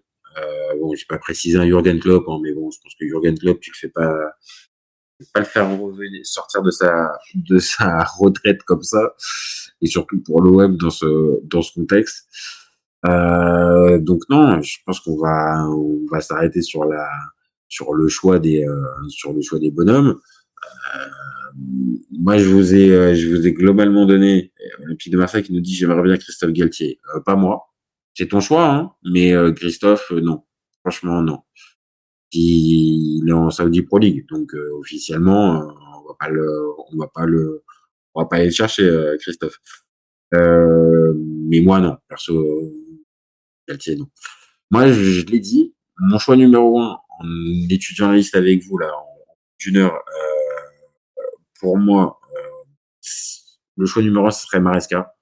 Bon, j'ai pas précisé un Jürgen Klopp, hein, mais bon, je pense que Jürgen Klopp, tu le fais pas le faire revenir, sortir de sa retraite comme ça, et surtout pour l'OM dans ce contexte. Donc non, je pense on va s'arrêter sur le choix des bonhommes. Moi, je vous ai globalement donné Olympique de Marseille qui nous dit j'aimerais bien Christophe Galtier. Pas moi. C'est ton choix, hein. Mais Christophe, non. Franchement, non. Il est en Saudi Pro League, donc officiellement, on va pas aller le chercher, Christophe. Mais moi, non. Perso, Galtier, non. Moi, je l'ai dit, mon choix numéro un en étudiant la liste avec vous là, en d'une heure, pour moi, le choix numéro un, ce serait Maresca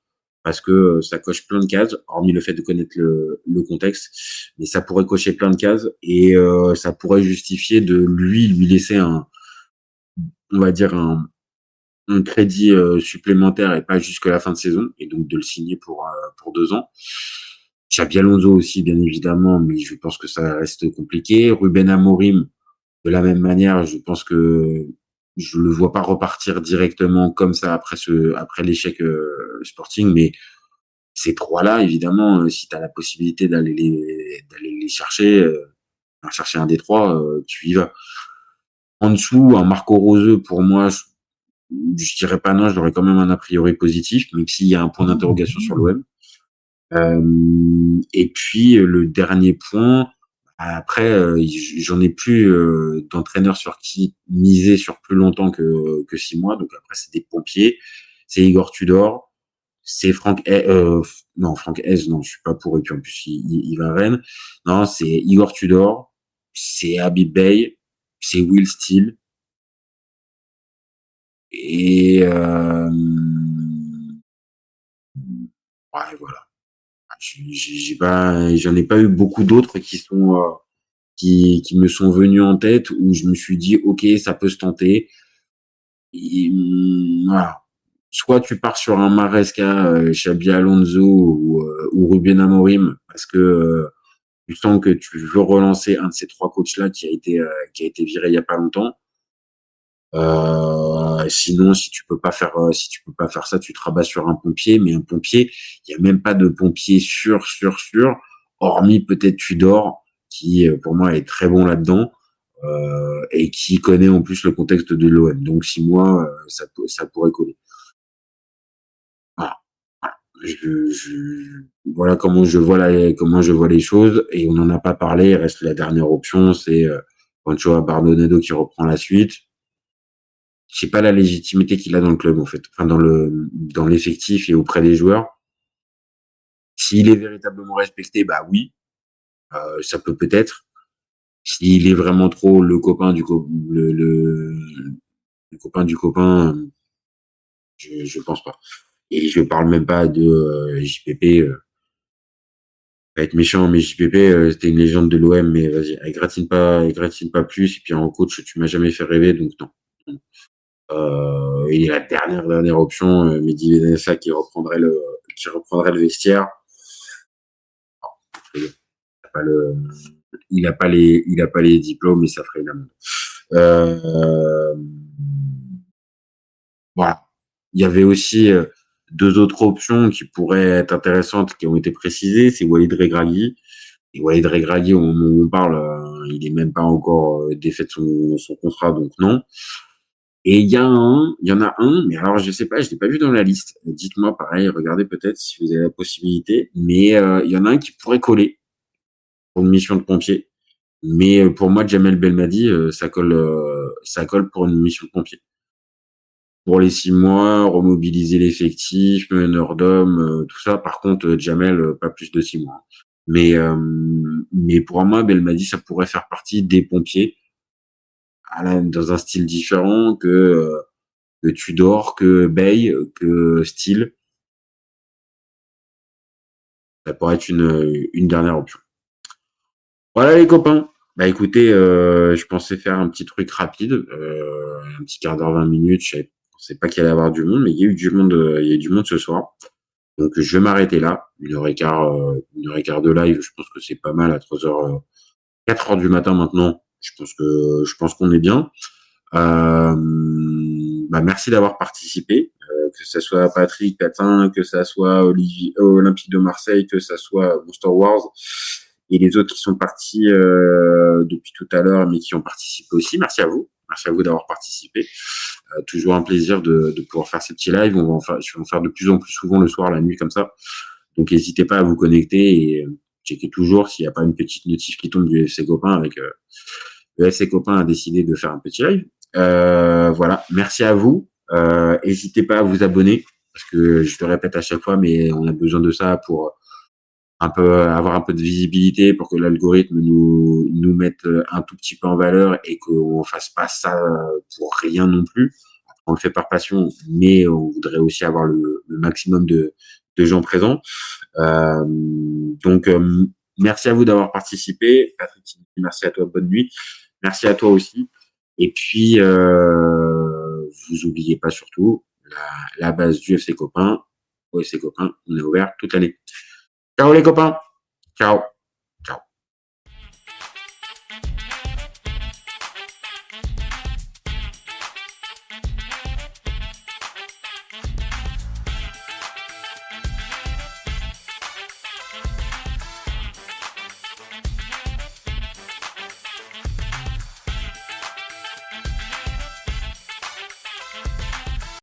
parce que ça coche plein de cases, hormis le fait de connaître le contexte, mais ça pourrait cocher plein de cases et ça pourrait justifier de lui laisser on va dire un crédit, supplémentaire et pas jusqu'à la fin de saison et donc de le signer pour 2 ans. Xabi Alonso aussi bien évidemment, mais je pense que ça reste compliqué. Ruben Amorim, de la même manière, je pense que je le vois pas repartir directement comme ça après l'échec, Sporting, mais ces 3-là évidemment, si tu as la possibilité d'aller les chercher, chercher un des 3, tu y vas. En dessous, un Marco Rose pour moi, je dirais pas non, j'aurais quand même un a priori positif, même s'il y a un point d'interrogation sur l'OM. Et puis le dernier point, après, j'en ai plus d'entraîneur sur qui miser sur plus longtemps que 6 mois. Donc après, c'est des pompiers, c'est Igor Tudor, c'est non Franck Hez, non, je suis pas pour. Et puis en plus, il va à Rennes. Non, c'est Igor Tudor, c'est Habib Beye, c'est Will Steele et ouais, voilà. J'en ai pas eu beaucoup d'autres qui me sont venus en tête où je me suis dit ok, ça peut se tenter. Et, voilà. Soit tu pars sur un Maresca, Xabi Alonso ou Ruben Amorim parce que tu sens que tu veux relancer un de ces 3 coachs là qui a été viré il y a pas longtemps. Sinon, si tu peux pas faire ça, tu te rabats sur un pompier, mais un pompier, il y a même pas de pompier sûr, hormis peut-être Tudor, qui pour moi est très bon là-dedans, et qui connaît en plus le contexte de l'OM. Donc 6 mois, ça pourrait coller. Voilà. Voilà. Voilà comment je vois les choses, et on n'en a pas parlé. Il reste la dernière option, c'est Pancho Abardonado qui reprend la suite. Je sais pas la légitimité qu'il a dans le club, en fait. Enfin, dans l'effectif et auprès des joueurs. S'il est véritablement respecté, bah oui, ça peut peut-être. S'il est vraiment trop le copain le copain du copain, je pense pas. Et je parle même pas de JPP. Pas être méchant, mais JPP, c'était une légende de l'OM, mais vas-y, elle gratine pas plus. Et puis en coach, tu m'as jamais fait rêver, donc non. Et la dernière option, Mehdi Benessa qui reprendrait le vestiaire. Il a pas le, il a pas les diplômes, mais ça ferait une amende. Euh, voilà. Il y avait aussi 2 autres options qui pourraient être intéressantes, qui ont été précisées. C'est Walid Regragui. Et Walid Regragui, au moment où on parle, il est même pas encore défait de son contrat, donc non. Et il y en a un, mais alors je sais pas, je l'ai pas vu dans la liste. Dites-moi pareil, regardez peut-être si vous avez la possibilité. Mais il y en a un qui pourrait coller pour une mission de pompier. Mais pour moi, Jamel Belmadi, ça colle pour une mission de pompier. Pour les 6 mois, remobiliser l'effectif, meneur d'hommes, tout ça. Par contre, Jamel, pas plus de 6 mois. Mais pour moi, Belmadi, ça pourrait faire partie des pompiers dans un style différent que Tudor, que Bay, que Steele. Ça pourrait être une dernière option. Voilà les copains. Bah écoutez, je pensais faire un petit truc rapide, un petit quart d'heure, 20 minutes. Je pensais pas qu'il allait y avoir du monde, mais il y a eu du monde, il y a eu du monde ce soir. Donc je vais m'arrêter là. 1h15, 1h15 de live, je pense que c'est pas mal à 3h, 4h du matin maintenant. Je pense qu'on est bien. Euh, Bah merci d'avoir participé, que ça soit Patrick Patin, que ça soit Olivier, Olympique de Marseille, que ça soit Monster Wars et les autres qui sont partis depuis tout à l'heure, mais qui ont participé aussi. Merci à vous. Merci à vous d'avoir participé. Toujours un plaisir de pouvoir faire ces petits lives. Je vais en faire de plus en plus souvent le soir, la nuit comme ça. Donc n'hésitez pas à vous connecter et checker toujours s'il n'y a pas une petite notif qui tombe du FC Copain avec le FC Copain a décidé de faire un petit live. Voilà, merci à vous. N'hésitez pas à vous abonner parce que je le répète à chaque fois, mais on a besoin de ça pour avoir un peu de visibilité, pour que l'algorithme nous mette un tout petit peu en valeur et qu'on fasse pas ça pour rien non plus. On le fait par passion, mais on voudrait aussi avoir le maximum de gens présents. Donc, merci à vous d'avoir participé. Patrick, merci à toi, bonne nuit. Merci à toi aussi. Et puis, vous oubliez pas surtout la base du FC Copain. Au FC Copain, on est ouvert toute l'année. Ciao les copains! Ciao.